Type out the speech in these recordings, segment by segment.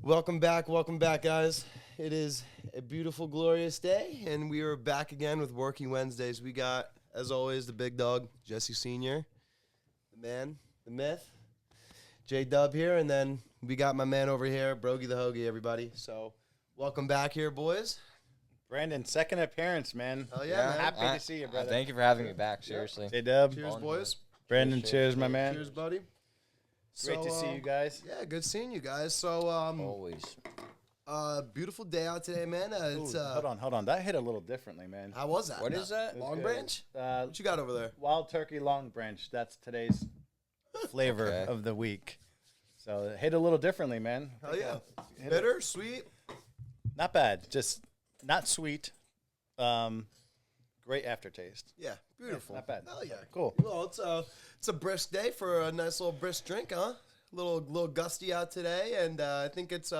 Welcome back, guys. It is a beautiful, glorious day, and we are back again with Working Wednesdays. We got, as always, the big dog, Jesse Sr., the man, the myth, J-Dub here, and then we got my man over here, Brogy the Hoagie, everybody. So, welcome back here, boys. Brandon, second appearance, man. Hell yeah, man. Happy to see you, brother. Thank you for having me back, seriously. J-Dub. Cheers, boys. Brandon, cheers, my man. Cheers, buddy. Great to see you guys. Yeah, good seeing you guys. So, Always. beautiful day out today, man. It's Ooh, hold on. That hit a little differently, man. How was that? What is that? Long good. Branch? What you got over there? Wild Turkey Long Branch. That's today's flavor Okay. of the week. So it hit a little differently, man. Hell yeah. Hit Bitter, sweet. Not bad. Just not sweet. Great aftertaste. Yeah, beautiful. not bad. Hell yeah. Cool. Well, it's a brisk day for a nice little brisk drink, huh? Little gusty out today, and I think it's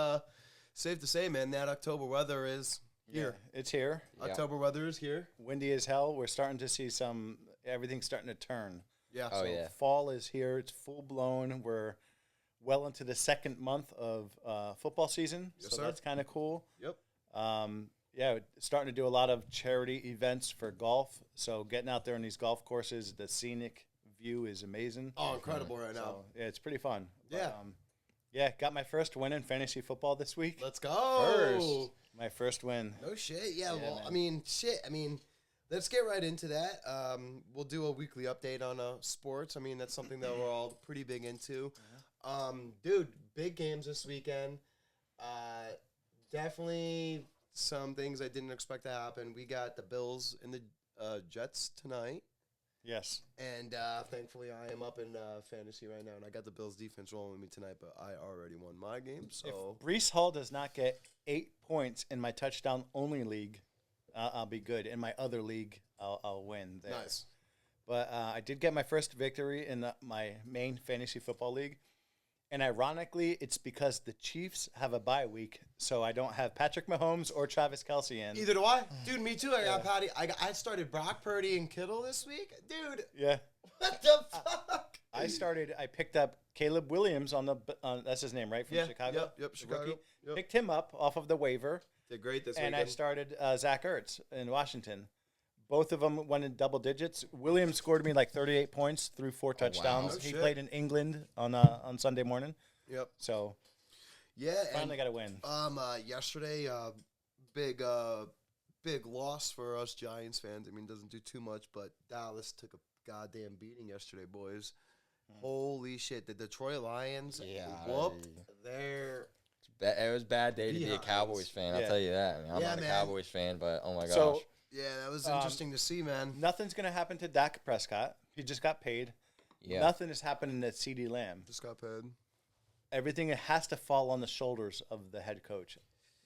safe to say, man, that October weather is here. Yeah, it's here. Yeah. October weather is here. Windy as hell. We're starting to see everything's starting to turn. Yeah. Oh, So yeah. fall is here. It's full blown. We're well into the second month of football season. Yes, so sir. that's kind of cool. Yep. Yeah, starting to do a lot of charity events for golf. So getting out there on these golf courses, the scenic view is amazing. Oh, incredible right now. So, yeah, it's pretty fun. Yeah. Yeah, got my first win in fantasy football this week. Let's go. My first win. No shit. Yeah. Well, man. I mean, let's get right into that. We'll do a weekly update on sports. I mean, that's something that we're all pretty big into. Dude, big games this weekend. Definitely some things I didn't expect to happen. We got the Bills and the Jets tonight. Yes. And thankfully, I am up in fantasy right now, and I got the Bills defense rolling with me tonight, but I already won my game. So If Brees Hall does not get 8 points in my touchdown-only league, I'll be good. In my other league, I'll win there. nice. But I did get my first victory in my main fantasy football league. And ironically, it's because the Chiefs have a bye week, so I don't have Patrick Mahomes or Travis Kelce in. Either do I. Dude, me too. I got Patty. I started Brock Purdy and Kittle this week. Dude, Yeah. what the fuck? I picked up Caleb Williams that's his name, right? From Yeah, Chicago? yep, the Chicago, rookie. yep. Picked him up off of the waiver, Did great this and I weekend. started Zach Ertz in Washington. Both of them went in double digits. Williams scored me like 38 points through 4 touchdowns. Oh, He shit. played in England on Sunday morning, Yep. so Yeah, finally got a win. yesterday, big loss for us Giants fans. I mean, doesn't do too much, but Dallas took a goddamn beating yesterday, boys. Holy shit, the Detroit Lions Yeah. whooped their It was a bad day to be a Behinds. Cowboys fan, I'll Yeah. tell you that. I mean, I'm Yeah, not a man. Cowboys fan, but oh my gosh. So Yeah, that was interesting to see, man. nothing's going to happen to Dak Prescott. He just got paid. yeah. Nothing is happening to CeeDee Lamb. Just got paid. Everything has to fall on the shoulders of the head coach.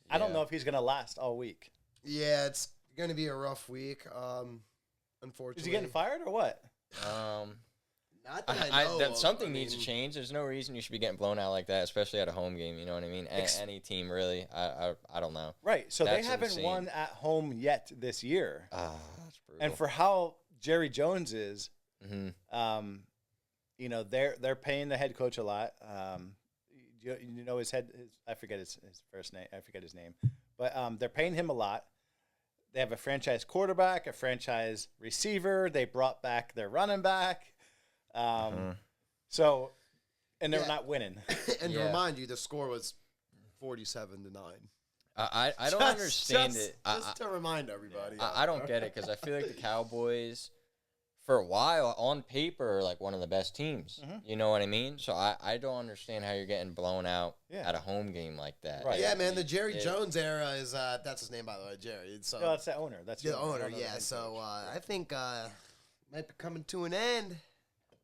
I don't Yeah. know if he's going to last all week. Yeah, it's going to be a rough week, unfortunately. Is he getting fired or what? Not that I know of. Something I needs to mean, change. There's no reason you should be getting blown out like that, especially at a home game. You know what I mean? Any team, really. I don't know. Right. So That's they haven't insane. won at home yet this year. That's brutal. And for how Jerry Jones is, Mhm. they're paying the head coach a lot. You know I forget his first name. I forget his name, but they're paying him a lot. They have a franchise quarterback, a franchise receiver. They brought back their running back. So, and they're Yeah. not winning. And to Yeah. remind you, the score was 47-9. I don't understand it. Just to remind everybody. I don't get it because I feel like the Cowboys, for a while, on paper, are like one of the best teams. You know what I mean? So I don't understand how you're getting blown out Yeah. at a home game like that. Right. Yeah, man, the Jerry It- Jones era is that's his name, by the way, Jerry. So No, that's the owner. That's the I owner, don't know the yeah. head So coach. I think might be coming to an end.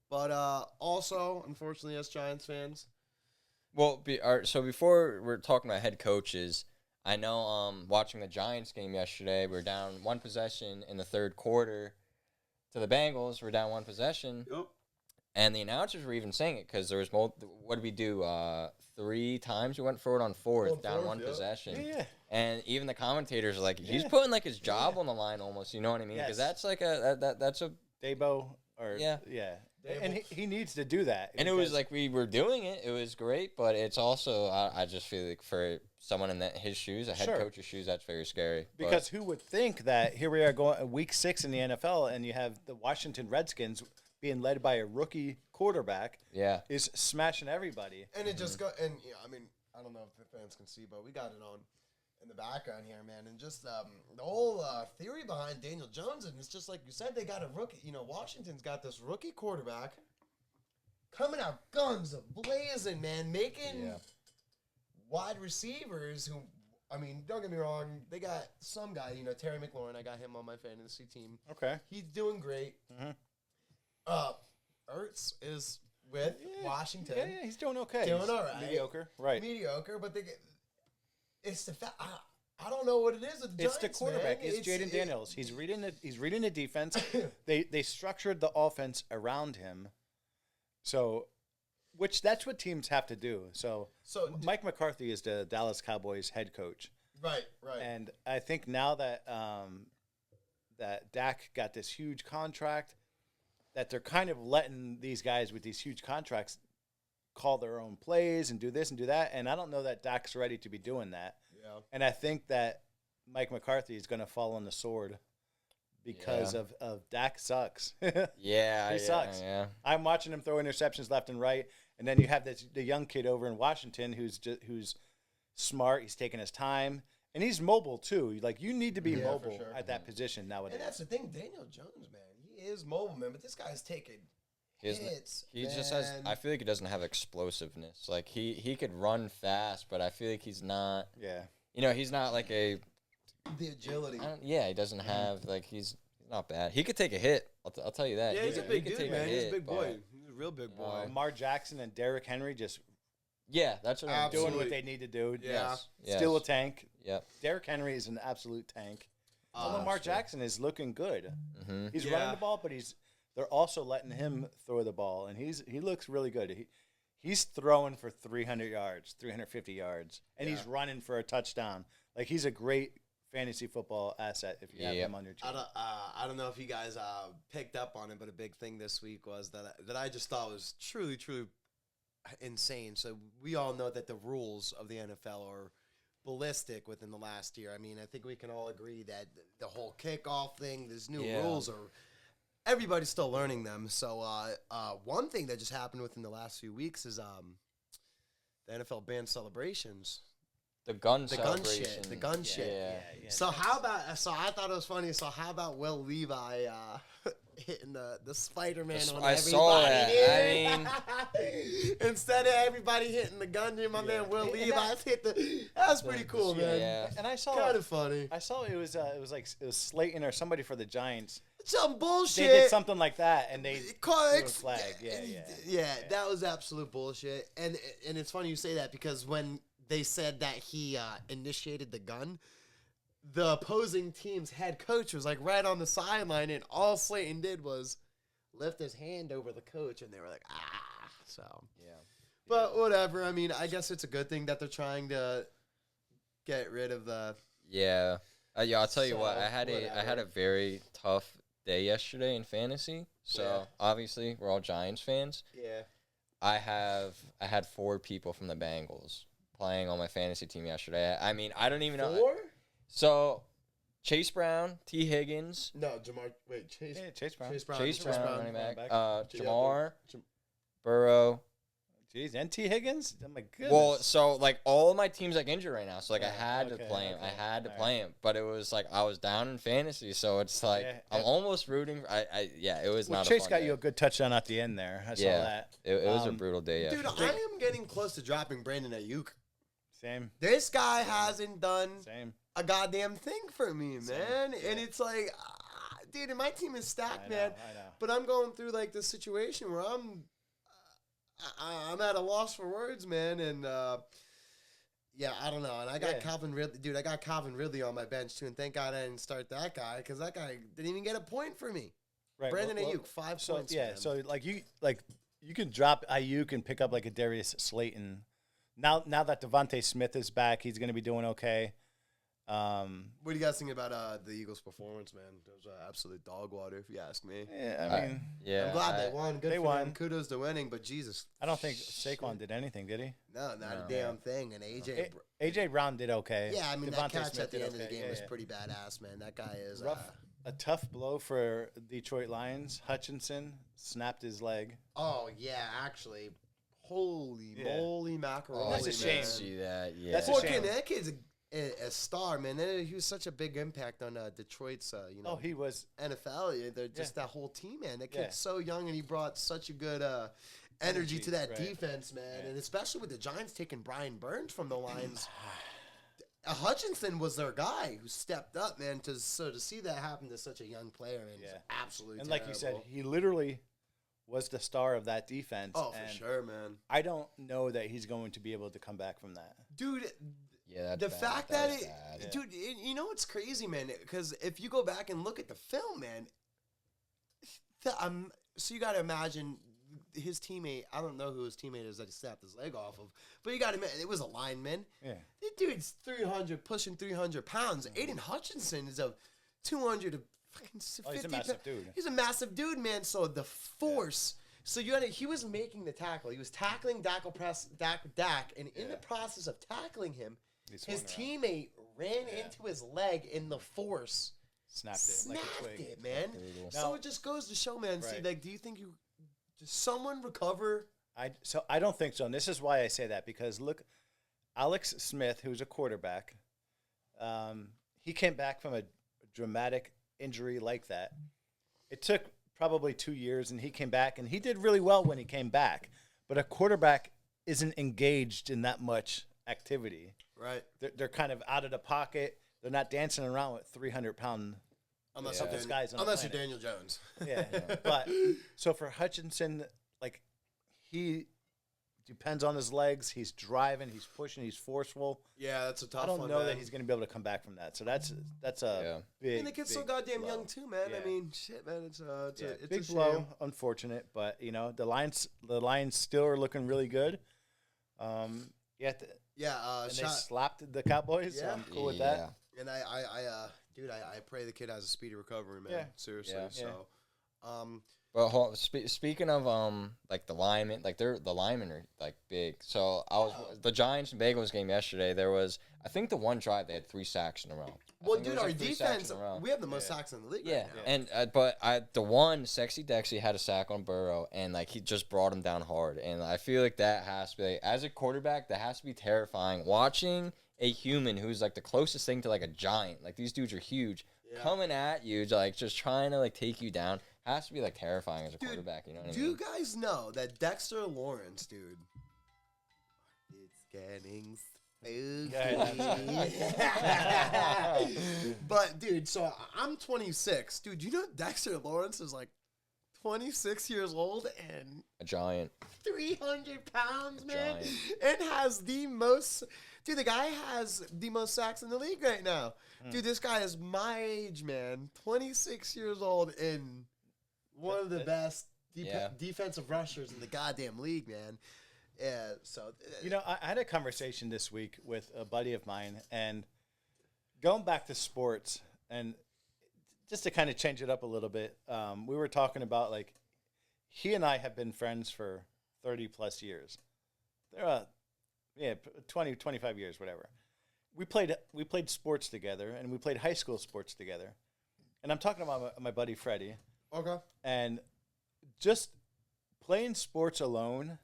But also, unfortunately, as Giants fans, Well, so before we're talking about head coaches, I know watching the Giants game yesterday, we were down 1 possession in the third quarter to the Bengals. We're down 1 possession. Yep. And the announcers were even saying it because there was what did we do? 3 times we went forward on fourth, down 1 yep. possession. Yeah. And even the commentators are like, he's Yeah. putting like his job on the line almost. You know what I mean? Yes. Because that's like that's a Debo or Yeah. And he needs to do that. And it was because- like we were doing it. It was great, but it's also I just feel like for someone in his shoes, a head Sure. coach's shoes, that's very scary. But- because who would think that here we are going week 6 in the NFL, and you have the Washington Redskins being led by a rookie quarterback yeah, is smashing everybody. And it just got, and I mean, I don't know if the fans can see, but we got it on in the background here, man. And just the whole theory behind Daniel Jones, and it's just like you said, they got a rookie. You know, Washington's got this rookie quarterback coming out guns a-blazing, man, making Yeah. wide receivers who, I mean, don't get me wrong, they got some guy, you know, Terry McLaurin, I got him on my fantasy team. Okay. He's doing great. Mhm. Ertz is with Washington. Yeah, he's doing okay. Doing He's all right. Mediocre. Right. Mediocre, but it's the fact. I don't know what it is with the It's the Giants, quarterback. man. It's Jaden Daniels. He's reading the defense. They structured the offense around him. So, which that's what teams have to do. So Mike McCarthy is the Dallas Cowboys head coach, right. and I think now that that Dak got this huge contract, that they're kind of letting these guys with these huge contracts call their own plays and do this and do that. And I don't know that Dak's ready to be doing that. Yeah. And I think that Mike McCarthy is going to fall on the sword because Yeah. of Dak sucks. yeah, He yeah, sucks. Yeah, I'm watching him throw interceptions left and right, and then you have the young kid over in Washington who's smart. He's taking his time, and he's mobile too. Like you need to be Yeah, for mobile sure. at that position nowadays. And that's the thing, Daniel Jones, man. He is mobile, man, but this guy's taking he hits. just has. man. I feel like he doesn't have explosiveness. Like he could run fast, but I feel like he's not. Yeah. You know, he's not like a. the agility. Yeah, he doesn't have like he's not bad. He could take a hit. I'll tell you that. Yeah, He he's a could- big he could dude, take man. He's a big but- boy. He's a real big boy. Lamar Jackson and Derrick Henry just Yeah, that's what I'm doing Absolutely. what they need to do. Yeah. Yes. Still a tank. Yep. Derrick Henry is an absolute tank. Oh, Lamar that's true. Jackson is looking good. Mm-hmm. He's Yeah. running the ball, but they're also letting him throw the ball, and he looks really good. He's throwing for 300 yards, 350 yards, and he's Yeah. running for a touchdown. Like he's a great fantasy football asset if you have Yep. him on your team. I don't know if you guys picked up on it, but a big thing this week was that I just thought was truly insane. So we all know that the rules of the NFL are ballistic within the last year. I mean, I think we can all agree that the whole kickoff thing, these new Yeah. rules are everybody's still learning them. So one thing that just happened within the last few weeks is the NFL banned celebrations. The gun The gun shit. celebration. The gun shit. Yeah. So how about? So I thought it was funny. So how about Will Levi hitting the Spider-Man on I everybody? saw that. dude? I instead of everybody hitting the gun, my man Will And Levi hit the. That's pretty cool, man. Yeah. And I saw Kind of funny. it was Slayton or somebody for the Giants. Some bullshit. They did something like that, and they Call- threw a flag. Yeah. That was absolute bullshit. And it's funny you say that because when they said that he initiated the gun, the opposing team's head coach was like right on the sideline, and all Slayton did was lift his hand over the coach, and they were like, ah. So, Yeah. but whatever. I mean, I guess it's a good thing that they're trying to get rid of the. Yeah. Yeah, I'll tell you what. So, I had whatever. a very tough day yesterday in fantasy. So Yeah. obviously we're all Giants fans. Yeah. I had 4 people from the Bengals playing on my fantasy team yesterday. I mean, I don't even know. 4? So Chase Brown, T. Higgins, No, Jamar. Wait, Chase. Yeah, Chase Brown. Chase Brown. Chase Brown, running back, back. Jamar, Jam- Burrow. Jeez, and T. Higgins? Oh my goodness. Well, so like all of my teams like injured right now, so like I Yeah, had to okay, play him. I okay, had to alright. play him, but it was like I was down in fantasy, so it's like Yeah, I'm and- almost rooting. Yeah, it was well, not. Chase a fun got day. you a good touchdown at the end there. I saw Yeah. that. It was a Um, brutal day. Yeah, Dude, I am getting close to dropping Brandon Ayuk. Same. This guy hasn't done Same. a goddamn thing for me, Same. man. Yeah. And it's like, dude, and my team is stacked, I man. know. But I'm going through like this situation where I'm at a loss for words, man. And yeah, I don't know. And I got Yeah. Calvin Ridley, dude. I got Calvin Ridley on my bench too, and thank God I didn't start that guy because that guy didn't even get a point for me. Right. Brandon well, Ayuk, 5 So points. yeah, man. so you can drop Ayuk and pick up like a Darius Slayton. Now that Devontae Smith is back, he's going to be doing okay. What do you guys think about the Eagles' performance, man? It was absolute dog water, if you ask me. Yeah, I mean, Yeah, I'm glad they won. Good they for won. them. Kudos to winning, but Jesus. I don't think Saquon did anything, did he? No, not No. a damn thing. And AJ. AJ Brown did okay. Yeah, I mean, Devontae that catch Smith at the did end of the okay. game Yeah, was yeah. pretty badass, man. That guy is Rough. A tough blow for Detroit Lions. Hutchinson snapped his leg. Oh yeah, actually, holy Yeah. moly macaroni! Oh, That's a I shame. didn't see that. Yeah. That's a Poor shame. kid, that kid's a star, man. He was such a big impact on Detroit's, Oh, he was. NFL. Yeah, they're just that whole team, man. That kid's Yeah. so young, and he brought such a good energy to that right. defense, man. Yeah. And especially with the Giants taking Brian Burns from the Lions. Hutchinson was their guy who stepped up, man. To see that happen to such a young player, man, is Yeah. absolutely. And like you said, terrible. he literally was the star of that defense. Oh, for and sure, man. I don't know that he's going to be able to come back from that. Dude, Yeah, that's the bad. fact that is it, bad. dude, you know what's crazy, man? Because if you go back and look at the film, man, so you got to imagine his teammate. I don't know who his teammate is that he snapped his leg off of, but you got to admit it was a lineman. Yeah. That dude's 300, pushing 300 pounds. Aiden Hutchinson is a 200 to fucking 50. Oh, he's a massive dude. He's a massive dude, man. So the force. So he was making the tackle. He was tackling Dak, and in the process of tackling him, He swung his around. teammate ran into his leg in the force. Snapped it like a Snapped twig. it, man. Brutal. So it just goes to show, man. See, Right. like, do you think does someone recover? So I don't think so, and this is why I say that, because look, Alex Smith, who's a quarterback, he came back from a dramatic injury like that. It took probably 2 years, and he came back, and he did really well when he came back. But a quarterback isn't engaged in that much activity. Right. They're kind of out of the pocket. They're not dancing around with 300-pound. Unless, Yeah. you're, Those guys on the unless you're planet. Daniel Jones. Yeah, but so for Hutchinson, like, he depends on his legs. He's driving. He's pushing. He's forceful. Yeah, that's a tough I don't one, know man. that he's going to be able to come back from that. So that's a big. And the kid's so big goddamn blow. young too, man. Yeah. I mean, shit, man. It's Yeah, a big shame. blow. Unfortunate, but the Lions still are looking really good. Yeah, Yeah, and they shot. slapped the Cowboys. So Yeah. I'm cool with that. And dude, I pray the kid has a speedy recovery, man. Yeah. Seriously. Yeah. So, But speaking of like the linemen, like the linemen are like big. So the Giants and Bengals game yesterday. There was, I think, the one drive they had 3 sacks in a row. I well, think it dude, was, our like, 3 sacks defense, in a row. we have the most sacks in the league. Yeah, right now. and the one Sexy Dexy had a sack on Burrow, and like he just brought him down hard, and I feel like that has to be, as a quarterback, that has to be terrifying. Watching a human who's like the closest thing to like a giant, like these dudes are huge, coming at you, like just trying to like take you down, has to be like terrifying as a quarterback. You know what I Do mean? you guys know that Dexter Lawrence, dude? It's getting spooky. But dude, so I'm 26, dude. You know Dexter Lawrence is like 26 years old and A giant. 300 pounds, man, Giant. and has the most. Dude, the guy has the most sacks in the league right now. Dude, this guy is my age, man. 26 years old and one of the best Yeah. defensive rushers in the goddamn league, man. Yeah, so I had a conversation this week with a buddy of mine, and going back to sports, and just to kind of change it up a little bit, we were talking about, like, he and I have been friends for 30 plus years. They're 20, 25 years, whatever. We played sports together, and we played high school sports together. And I'm talking about my buddy Freddie. okay. And just playing sports alone,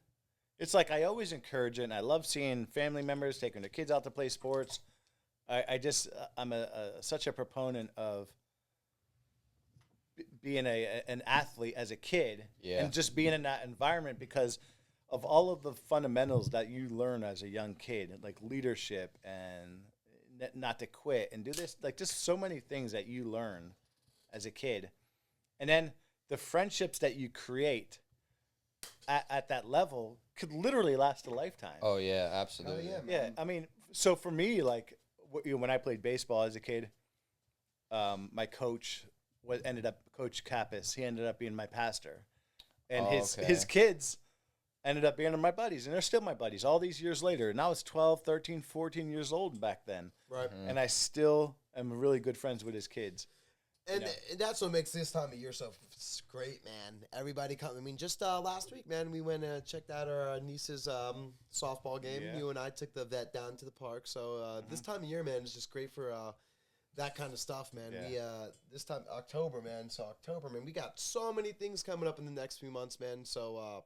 it's like I always encourage it, and I love seeing family members taking their kids out to play sports. I'm such a proponent of being an athlete as a kid, Yeah. and just being in that environment, because of all of the fundamentals that you learn as a young kid, like leadership and not to quit and do this, like just so many things that you learn as a kid. And then the friendships that you create at that level could literally last a lifetime. Oh yeah, absolutely. yeah. Yeah, I mean, so for me, like, when I played baseball as a kid, my coach ended up Coach Kappas. He ended up being my pastor, and Oh, his okay. his kids ended up being my buddies, and they're still my buddies all these years later. And I was 12, 13, 14 years old back then. Right. And I still am really good friends with his kids. And that's what makes this time of year so great, man. Everybody come. I mean, just last week, man, we went and checked out our niece's softball game. Yeah. You and I took the vet down to the park. So this time of year, man, is just great for that kind of stuff, man. Yeah. We this time October, man. So October, man, we got so many things coming up in the next few months, man. So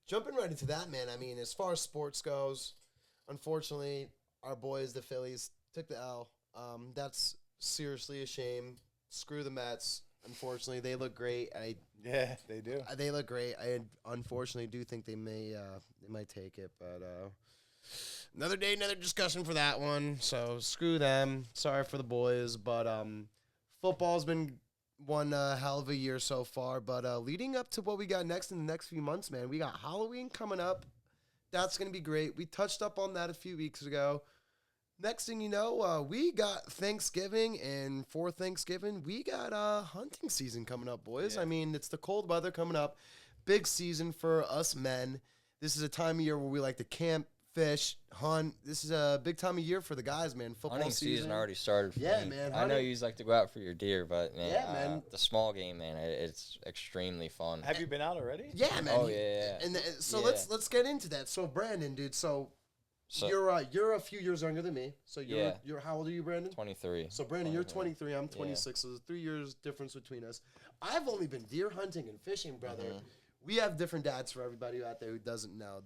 jumping right into that, man. I mean, as far as sports goes, unfortunately, our boys, the Phillies, took the L. That's seriously a shame. Screw the Mets. Unfortunately, they look great. Yeah, they do. They look great. I unfortunately do think they might take it, but another day, another discussion for that one. So screw them. Sorry for the boys, but football's been one hell of a year so far. But leading up to what we got next in the next few months, man, we got Halloween coming up. That's gonna be great. We touched up on that a few weeks ago. Next thing you know, we got Thanksgiving, and for Thanksgiving, we got hunting season coming up, boys. Yeah. I mean, it's the cold weather coming up. Big season for us men. This is a time of year where we like to camp, fish, hunt. This is a big time of year for the guys, man. Football Hunting season already started for Yeah, me. man, I know hunting- you like to go out for your deer, but man, Yeah, man. the small game, man, it's extremely fun. Have you been out already? Yeah, man. Oh, yeah. And so Yeah. let's get into that. So Brandon, dude, so you're a few years younger than me. So you're how old are you, Brandon? 23. So Brandon, you're 23. 23, I'm 26, so there's 3 years difference between us. I've only been deer hunting and fishing, brother. Mm-hmm. We have different dads for everybody out there who doesn't know.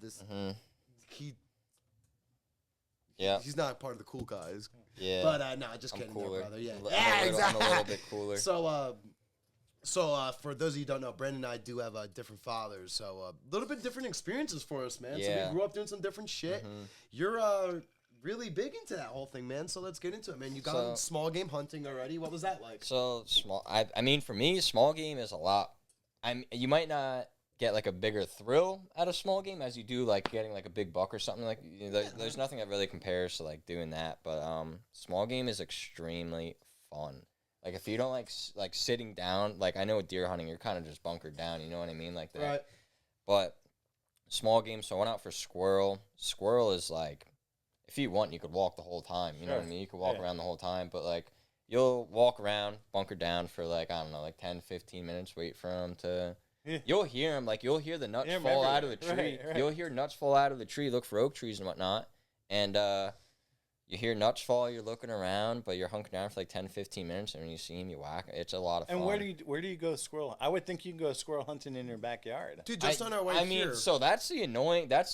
Yeah. He's not part of the cool guys. Yeah. But no, just I'm kidding, cooler. there, brother. Yeah, I'm a yeah, little- exactly. I'm a little bit cooler. So for those of you who don't know, Brandon and I do have different fathers, so a little bit different experiences for us, man. So Yeah. we grew up doing some different shit. Mhm. You're really big into that whole thing, man. So let's get into it, man. You got So- small game hunting already. What was that like? So small. I mean, for me, small game is a lot. You might not get like a bigger thrill out of small game as you do like getting like a big buck or something like. There's nothing that really compares to like doing that. But small game is extremely fun. Like if you don't like sitting down, like I know with deer hunting, you're kind of just bunkered down. You know what I mean, like that. Right. But small game. So I went out for squirrel. Squirrel is like, if you want, you could walk the whole time. You know what I Sure. mean? You could walk Yeah. around the whole time, but like you'll walk around, bunker down for like, I don't know, like 10, 15 minutes, wait for them to. Yeah. You'll hear them, like you'll hear the nuts Hear 'em fall out of the everywhere. tree. Right. You'll hear nuts fall out of the tree. Look for oak trees and whatnot, and you hear nuts fall. You're looking around, but you're hunkered down for like 10, 15 minutes, and when you see them, you whack. It's a lot of fun. And where do you go squirrel? I would think you can go squirrel hunting in your backyard. Dude, just on our way I here. mean, so that's the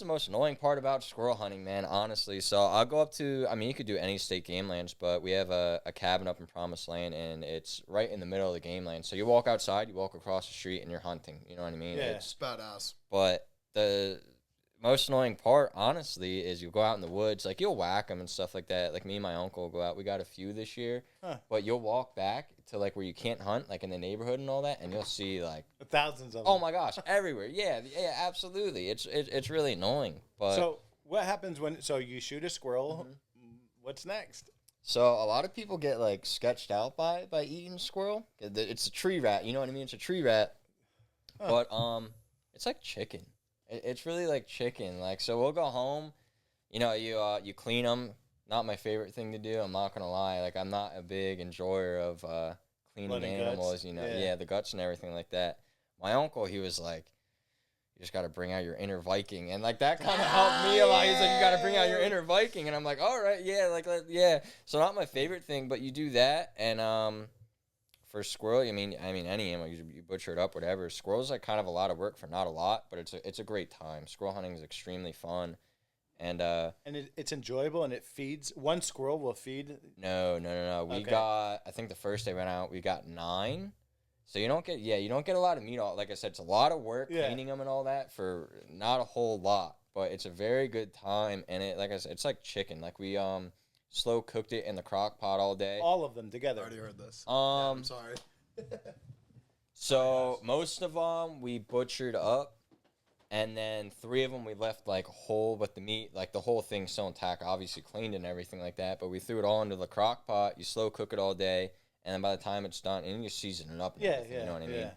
most annoying part about squirrel hunting, man, honestly. So I'll go up to, I mean, you could do any state game lands, but we have a cabin up in Promised Land, and it's right in the middle of the game land. So you walk outside, you walk across the street, and you're hunting. You know what I mean? Yeah. It's badass. But the most annoying part, honestly, is you go out in the woods, like you'll whack them and stuff like that. Like me and my uncle will go out. We got a few this year, Huh. but you'll walk back to like where you can't hunt, like in the neighborhood and all that, and you'll see like, Thousands of them. oh my gosh, everywhere. Yeah, absolutely. It's really annoying. But So what happens when you shoot a squirrel? Mm-hmm. What's next? so a lot of people get like sketched out by eating squirrel. It's a tree rat. You know what I mean? It's a tree rat. Huh. But it's like chicken. It's really like chicken. Like so, we'll go home. You know, you clean them. Not my favorite thing to do. I'm not gonna lie. Like I'm not a big enjoyer of cleaning Blood and animals. guts? You know, Yeah. yeah, the guts and everything like that. My uncle, he was like, you just got to bring out your inner Viking. And, like, that kind of helped me a lot. He's like, you got to bring out your inner Viking. And I'm like, all right, yeah, yeah. So not my favorite thing, but you do that. And for squirrel, I mean, any animal, you butcher it up, whatever. Squirrel's, like, kind of a lot of work for not a lot, but it's a great time. Squirrel hunting is extremely fun. And It's enjoyable and it feeds. One squirrel will feed. no. We Okay. got, I think the first day we went out, we got 9. So you don't get a lot of meat. Like I said, it's a lot of work Yeah. cleaning them and all that for not a whole lot, but it's a very good time. And it, like I said, it's like chicken. Like we slow cooked it in the crock pot all day. All of them I together. already heard this. Um, I'm sorry. So most of them we butchered up, and then 3 of them we left like whole, but the meat, like the whole thing still intact, obviously cleaned and everything like that. But we threw it all into the crock pot. You slow cook it all day, and then by the time it's done, and you season it up and Yeah, everything, yeah, you know what I yeah. mean?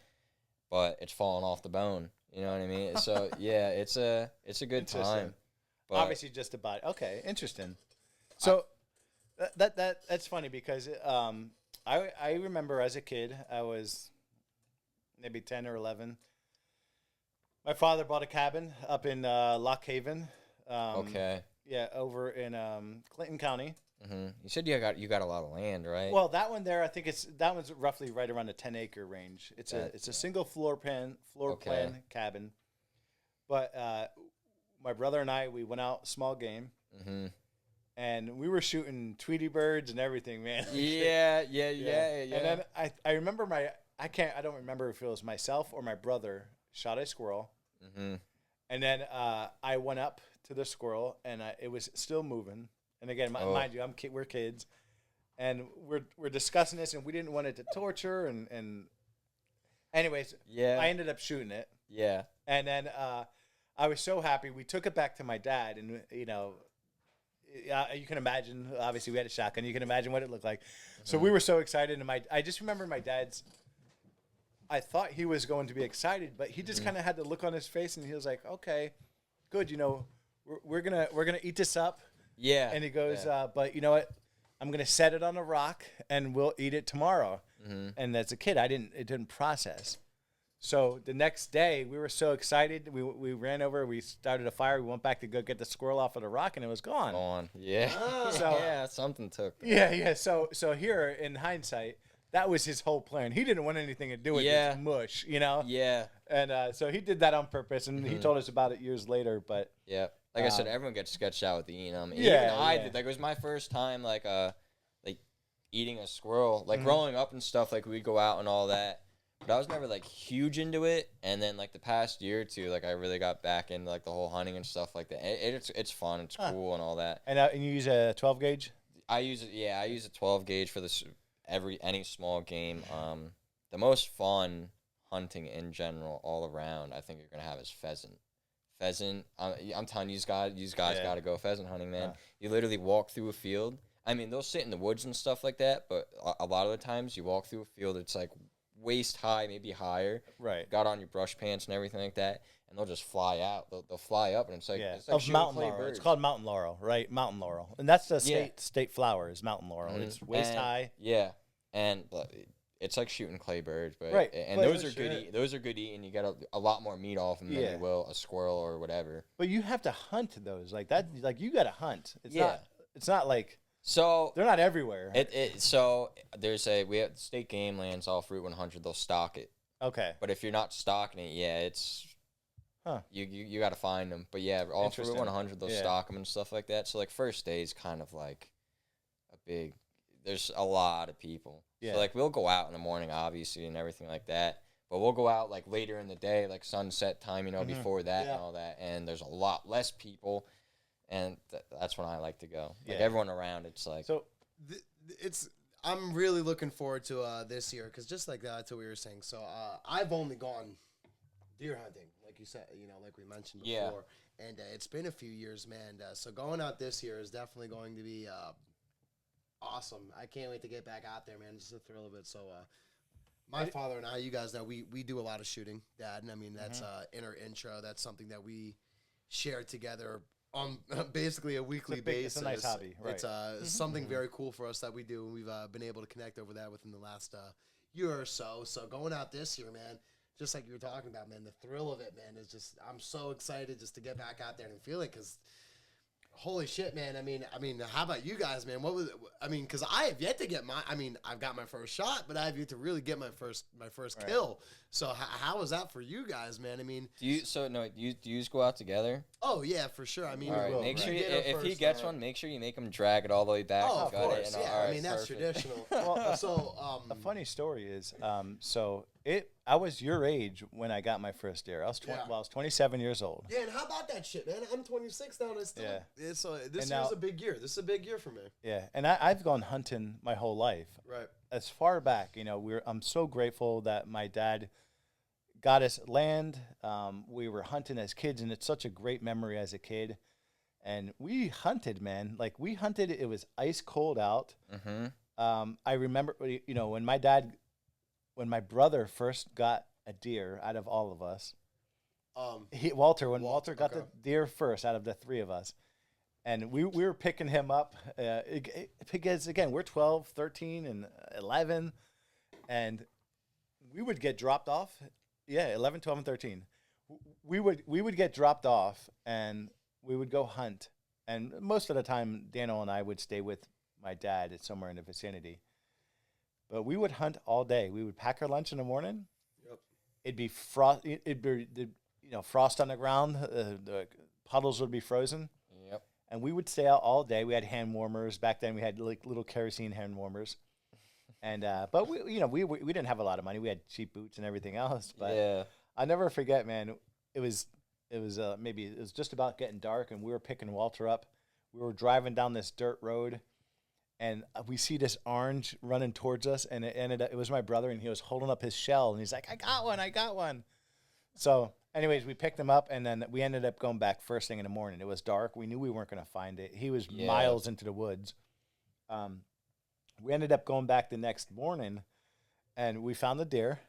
But it's falling off the bone. You know what I mean? So yeah, it's a good Interesting. time. But Obviously, just about okay. Interesting. So that's funny because I remember as a kid, I was maybe 10 or 11. My father bought a cabin up in Lock Haven. okay. Yeah, over in Clinton County. You said you got a lot of land, right? Well, that one there, I think that one's roughly right around the 10-acre range. It's Yeah. a single floor plan Okay. cabin. But my brother and I, we went out small game, and we were shooting Tweety birds and everything, man. yeah. And then I remember I don't remember if it was myself or my brother shot a squirrel. And then I went up to the squirrel, and it was still moving. And again, mind you, we're kids, and we're discussing this, and we didn't want it to torture. And anyways, Yeah. I ended up shooting it. Yeah. And then I was so happy. We took it back to my dad, and you can imagine. Obviously, we had a shotgun. You can imagine what it looked like. So we were so excited, and I just remember my dad's. I thought he was going to be excited, but he just kind of had the look on his face, and he was like, "Okay, good. We're gonna eat this up." Yeah. And he goes, "But you know what? I'm gonna set it on a rock, and we'll eat it tomorrow." And as a kid, it didn't process. So the next day, we were so excited. We ran over. We started a fire. We went back to go get the squirrel off of the rock, and it was gone. On. Yeah. So- yeah, something took. Yeah. So here, in hindsight, that was his whole plan. He didn't want anything to do with Yeah. this mush, Yeah. And so he did that on purpose, and he told us about it years later. But Yeah. Like I said, everyone gets sketched out with eating them. Yeah, Even I yeah. did. Like, it was my first time, like eating a squirrel. Like, growing up and stuff, like, we'd go out and all that. But I was never, like, huge into it. And then, like, the past year or two, like, I really got back into, like, the whole hunting and stuff like that. It's fun. It's cool and all that. and you use a 12 gauge. I use a 12 gauge for this any small game. The most fun hunting in general all around, I think you're gonna have is pheasant. I'm telling you guys Yeah. got to go pheasant hunting, man. You literally walk through a field. I mean, they'll sit in the woods and stuff like that, but a lot of the times you walk through a field, it's like waist high, maybe higher. Right. Got on your brush pants and everything like that, and they'll just fly out. They'll fly up, and it's like Yeah, it's like of shooting mountain clay laurel. birds. It's called mountain laurel, right? Mountain laurel, and that's the Yeah. state flower is mountain laurel. It's waist And- high. Yeah, and it's like shooting clay birds, but Right. and But- those are good. Those are good eating. You get a lot more meat off them than Yeah. you will a squirrel or whatever. But you have to hunt those like that. Like you got to hunt. It's Yeah. not. It's not like So they're not everywhere. so we have state game lands off Route 100. They'll stock it, Okay. but if you're not stocking it, yeah, it's Huh. you got to find them. But yeah, off Route Interesting. 100 they'll Yeah. stock them and stuff like that. So like first day is kind of like a big. There's a lot of people. Yeah. So like we'll go out in the morning, obviously, and everything like that. But we'll go out like later in the day, like sunset time, before that Yeah. and all that. And there's a lot less people, and that's when I like to go. Like Yeah. everyone around, it's like So I'm really looking forward to this year because just like that's what we were saying. So I've only gone deer hunting, like you said, like we mentioned before, Yeah. and it's been a few years, man. So going out this year is definitely going to be awesome. I can't wait to get back out there, man. It's just a thrill of it. So my father and I, you guys know, we do a lot of shooting, Dad, and I mean that's in our intro. That's something that we share together on basically a weekly basis. It's a nice hobby, right? It's something very cool for us that we do, and we've been able to connect over that within the last year or so. So going out this year, man, just like you were talking about, man, the thrill of it, man, is just I'm so excited just to get back out there and feel it because. Holy shit, man! I mean, how about you guys, man? What was? Because I have yet to get I've got my first shot, but I have yet to really get my first kill. So how was that for you guys, man? I mean, do you just go out together? oh yeah, for sure. I mean, All right, will, make right. sure We did our if he first, gets one, make sure you make him drag it all the way back. Oh, and of gut it, course, and yeah. all I right, mean, that's perfect. traditional. So, a funny story is, I was your age when I got my first deer. I was Yeah. I was 27 years old. yeah, and how about that shit, man? I'm 26 now, and I still. Yeah. This And year's now- a big year. This is a big year for me. Yeah, and I've gone hunting my whole life. Right. As far back, I'm so grateful that my dad got us land. We were hunting as kids, and it's such a great memory as a kid. And we hunted, man. Like we hunted, it was ice cold out. I remember, when my brother first got a deer out of all of us, When Walter got okay. the deer first out of the three of us, and we were picking him up because, again, we're 12, 13, and 11, and we would get dropped off. Yeah, 11, 12, and 13. We would get dropped off, and we would go hunt. And most of the time, Daniel and I would stay with my dad somewhere in the vicinity. But we would hunt all day. We would pack our lunch in the morning. Yep. It'd be frost. It'd be frost on the ground. The puddles would be frozen. Yep. And we would stay out all day. We had hand warmers back then. We had like little kerosene hand warmers. And but we didn't have a lot of money. We had cheap boots and everything else. But Yeah. I never forget, man. It was just about getting dark, and we were picking Walter up. We were driving down this dirt road, and we see this orange running towards us, and it was my brother, and he was holding up his shell, and he's like, I got one. So anyways, we picked him up, and then we ended up going back first thing in the morning. It was dark. We knew we weren't going to find it. He was miles into the woods. We ended up going back the next morning, and we found the deer.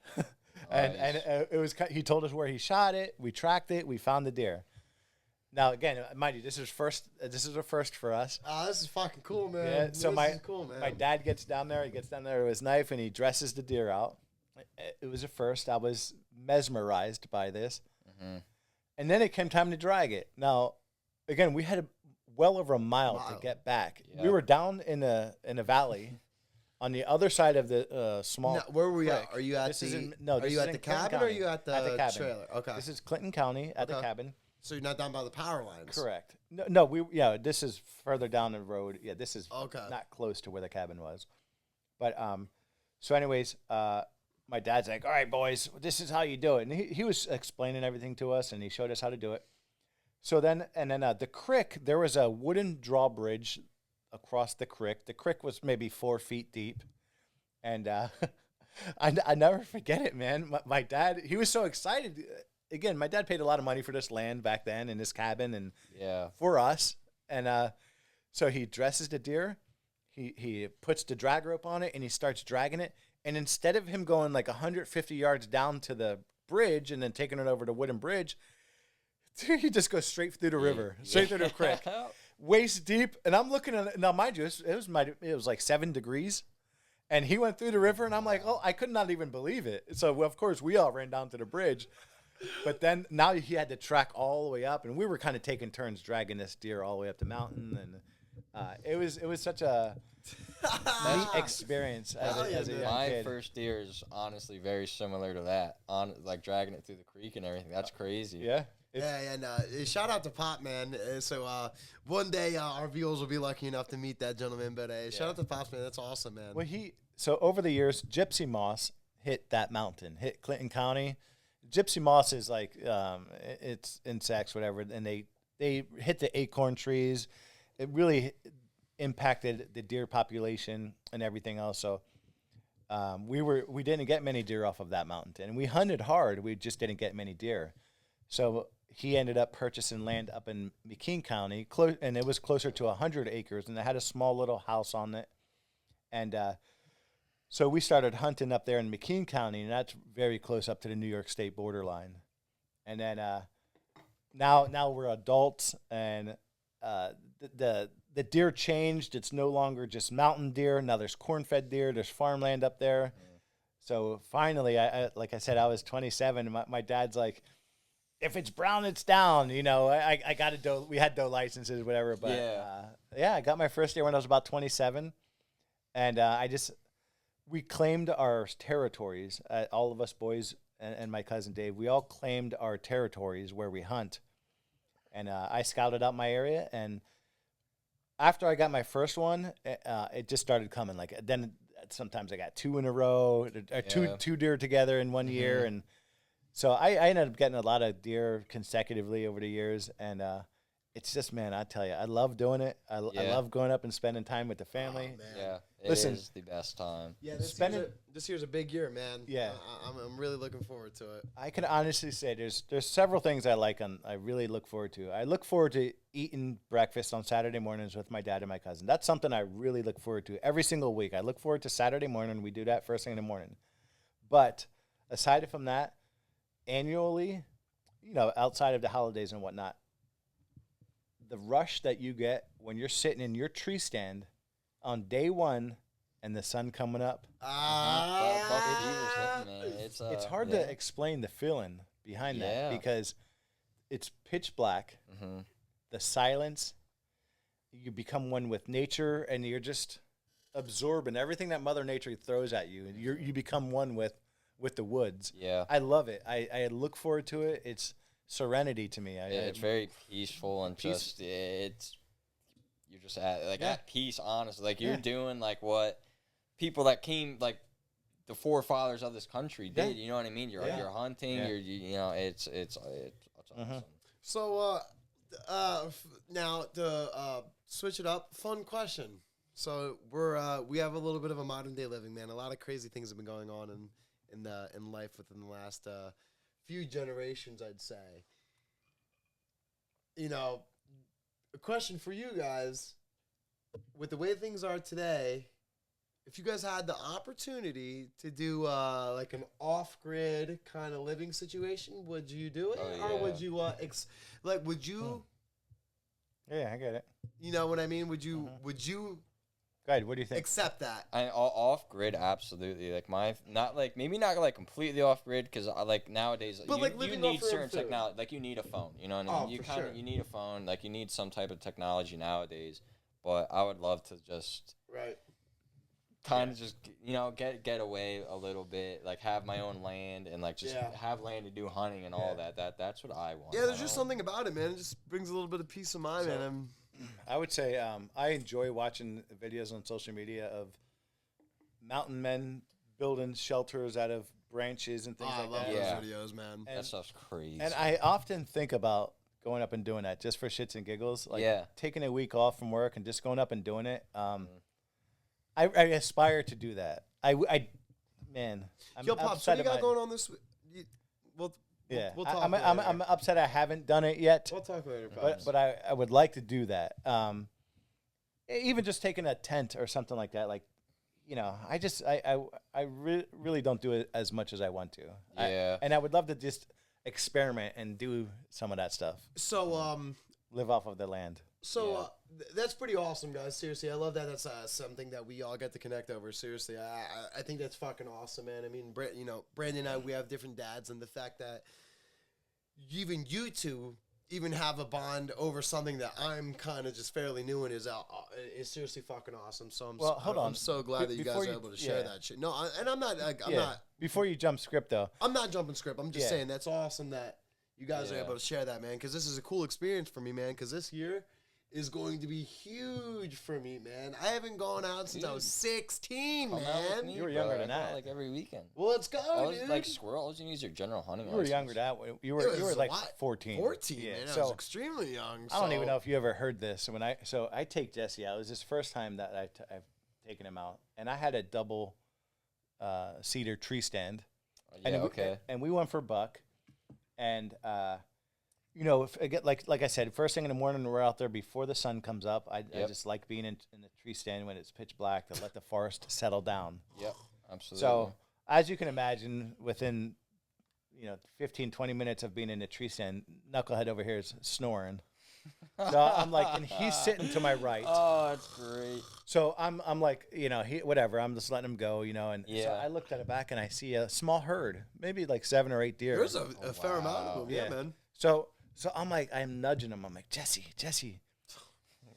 And it was, he told us where he shot it. We tracked it. We found the deer. Now, again, mind you, this is a first for us. This is fucking cool, man. Yeah, so this is cool, man. my dad gets down there. He gets down there with his knife, and he dresses the deer out. It was a first. I was mesmerized by this. Mm-hmm. And then it came time to drag it. Now, again, we had well over a mile to get back. Yep. We were down in a valley on the other side of the small. Now, where were we creek. at? Are you at This is the? in- no, Are this you is at in the Clinton cabin or are County. you at the cabin. trailer? Okay. This is Clinton County at the Okay. cabin. So you're not down by the power lines. Correct. This is further down the road. Yeah, this is Okay. not close to where the cabin was. But so anyways, my dad's like, all right, boys, this is how you do it. And he was explaining everything to us, and he showed us how to do it. So then the creek, there was a wooden drawbridge across the creek. The creek was maybe 4 feet deep. And I never forget it, man. My dad, he was so excited. Again, my dad paid a lot of money for this land back then in this cabin and for us. And so he dresses the deer. He puts the drag rope on it, and he starts dragging it. And instead of him going like 150 yards down to the bridge and then taking it over the wooden bridge, he just goes straight through the river, straight through the creek, waist deep. And I'm looking at it. Now, mind you, it was like 7 degrees. And he went through the river, and I'm like, oh, I could not even believe it. So, of course, we all ran down to the bridge. But then now he had to track all the way up, and we were kind of taking turns dragging this deer all the way up the mountain. And it was such a neat experience as a young My kid. first deer is honestly very similar to that. On like dragging it through the creek and everything. That's crazy. Yeah. And shout out to Pop, man. So one day our viewers will be lucky enough to meet that gentleman. But shout out to Pops, man. That's awesome, man. Well, so over the years, gypsy moss hit that mountain, hit Clinton County. Gypsy moss is like it's insects, whatever, and they hit the acorn trees. It really impacted the deer population and everything else. So we didn't get many deer off of that mountain, and we hunted hard. We just didn't get many deer. So he ended up purchasing land up in McKean County, and it was closer to 100 acres, and it had a small little house on it. And so we started hunting up there in McKean County, and that's very close up to the New York State borderline. And then now we're adults, and the deer changed. It's no longer just mountain deer. Now there's corn-fed deer. There's farmland up there. So finally, I like I said, I was 27, and my dad's like, if it's brown, it's down. I got a doe. We had doe licenses, whatever. But I got my first deer when I was about 27, and we claimed our territories. All of us boys and my cousin Dave, we all claimed our territories where we hunt. And I scouted out my area, and after I got my first one, it just started coming. Like then sometimes I got 2 in a row, or two deer together in one year, and so I ended up getting a lot of deer consecutively over the years, and it's just, man, I tell you, I love doing it. I love going up and spending time with the family. Oh, Yeah, it Listen, is the best time. Yeah, this year's a big year, man. Yeah. I'm really looking forward to it. I can honestly say there's several things I really look forward to. I look forward to eating breakfast on Saturday mornings with my dad and my cousin. That's something I really look forward to every single week. I look forward to Saturday morning. We do that first thing in the morning. But aside from that, annually, outside of the holidays and whatnot, the rush that you get when you're sitting in your tree stand on day one and the sun coming up. It's hard to explain the feeling behind that because it's pitch black, the silence. You become one with nature, and you're just absorbing everything that Mother Nature throws at you. You become one with the woods. Yeah, I love it. I look forward to it. It's serenity to me. It's very peaceful and just you're just at peace. Honestly, like you're doing like what people that came like the forefathers of this country did. You know what I mean? You're hunting. Yeah. It's awesome. So now to switch it up, fun question. So we have a little bit of a modern day living, man. A lot of crazy things have been going on in life within the last few generations, I'd say. A question for you guys: with the way things are today, if you guys had the opportunity to do like an off-grid kind of living situation, would you do it, or would you would you? Yeah, I get it. You know what I mean? Would you? Would you? Go ahead. What do you think? Accept that. Off grid, absolutely. Like maybe not like completely off grid because like nowadays you need certain technology. Like you need a phone. You know what I mean? You need a phone. Like you need some type of technology nowadays. But I would love to just kind of just get away a little bit, like have my own land and like just have land to do hunting and all that. That's what I want. Yeah, there's just something about it, man. It just brings a little bit of peace of mind, man. I would say I enjoy watching videos on social media of mountain men building shelters out of branches and things like that. I love those videos, man. That stuff's crazy. And I often think about going up and doing that just for shits and giggles. Like taking a week off from work and just going up and doing it. I aspire to do that. Man, I'm Yo, Pops, what do you got going on this week? We'll talk I'm upset I haven't done it yet. We'll talk later, Pops. But I would like to do that. Even just taking a tent or something like that. Like, I really don't do it as much as I want to. Yeah. And I would love to just experiment and do some of that stuff. So, live off of the land. So that's pretty awesome, guys. Seriously, I love that. That's something that we all get to connect over. Seriously, I think that's fucking awesome, man. I mean, Brandon and I, we have different dads, and the fact that even you two even have a bond over something that I'm kind of just fairly new in is seriously fucking awesome. So I'm so glad that you guys are able to share that shit. No, I'm not. I'm not. Before you jump script, though, I'm not jumping script. I'm just saying that's awesome that you guys are able to share that, man. Because this is a cool experience for me, man. Because this year is going to be huge for me, man. I haven't gone out since I was 16, man. Me, you were younger than that. Like every weekend. Well, let's go, dude. Like squirrels, you use your general hunting. You were younger than that. You were like 14. 14, man. I was extremely young. I don't even know if you ever heard this. So I take Jesse out. It was his first time that I've taken him out, and I had a double cedar tree stand. And we went for buck, and like I said, first thing in the morning, we're out there before the sun comes up. I just like being in the tree stand when it's pitch black to let the forest settle down. Yep, absolutely. So as you can imagine, within 15, 20 minutes of being in the tree stand, Knucklehead over here is snoring. So I'm like, and he's sitting to my right. Oh, that's great. So I'm like, whatever. I'm just letting him go, and so I looked at the back and I see a small herd, maybe like 7 or 8 deer. There's a fair amount of them, yeah, man. So I'm like, I'm nudging him. I'm like, Jesse,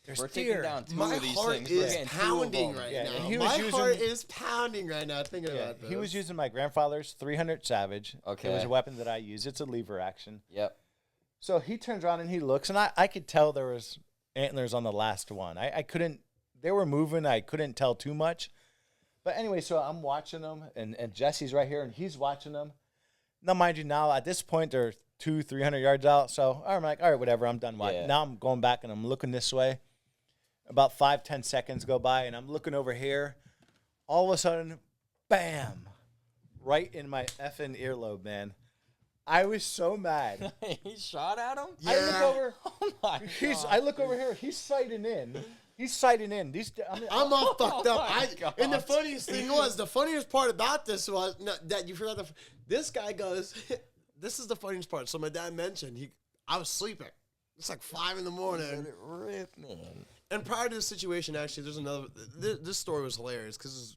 there's We're deer. taking down two My of these heart things. is pounding right now. And My heart is pounding right now thinking about this. He was using my grandfather's 300 Savage. Okay. It was a weapon that I use. It's a lever action. Yep. So he turns around and he looks, and I could tell there was antlers on the last one. I couldn't, they were moving. I couldn't tell too much. But anyway, so I'm watching them, and Jesse's right here, and he's watching them. Now, mind you, now at this point, they're 200-300 yards out. So I'm like, all right, whatever, I'm done watching. Yeah. Now I'm going back, and I'm looking this way. About 5-10 seconds go by, and I'm looking over here. All of a sudden, bam, right in my effing earlobe, man. I was so mad. He shot at him? Yeah. I look over. Oh my God. I look over here. He's sighting in. I'm all fucked up. God. And the funniest thing was, the funniest part about this was that you forgot this guy goes, this is the funniest part. So my dad mentioned I was sleeping. It's like 5 in the morning. Let it rip, man. And prior to the situation, actually, there's another. This story was hilarious because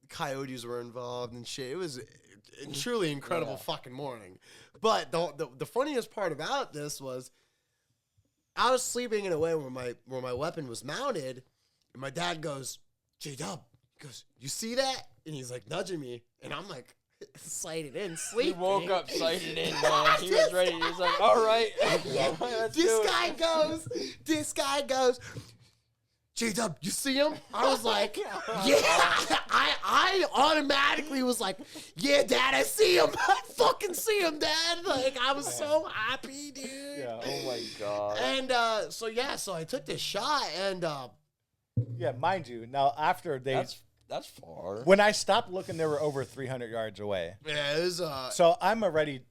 coyotes were involved and shit. It was a truly incredible fucking morning. But the funniest part about this was I was sleeping in a way where my weapon was mounted, and my dad goes, J-Dub, he goes, you see that? And he's like nudging me, and I'm like sighted in, He sleeping. woke up sighted in, man. He was ready. He was like, all right. This guy goes, J-Dub, you see him? I was like, yeah. I automatically was like, yeah, Dad, I see him. I fucking see him, Dad. Like, I was so happy, dude. Yeah. Oh my god. And so I took this shot, and Yeah, mind you. Now after they, That's far. when I stopped looking, they were over 300 yards away. yeah, it was So I'm already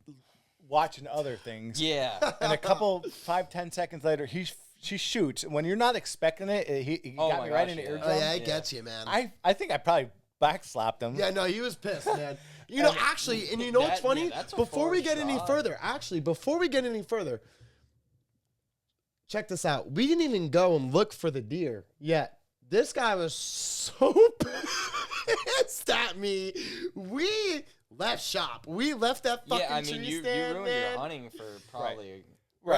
watching other things. Yeah. And a couple 5-10 seconds later, she shoots. When you're not expecting it, he Oh got my me right gosh, in the yeah. eardrum. oh yeah, it gets you, man. I think I probably backslapped him. Yeah, no, he was pissed, man. You know, actually, and you know what's That- funny? yeah, that's a Before we far get any shot. further, check this out. We didn't even go and look for the deer yet. This guy was so pissed at me. We left shop. We left that fucking Yeah, I mean, tree you stand, ruined man. your hunting for probably. Right.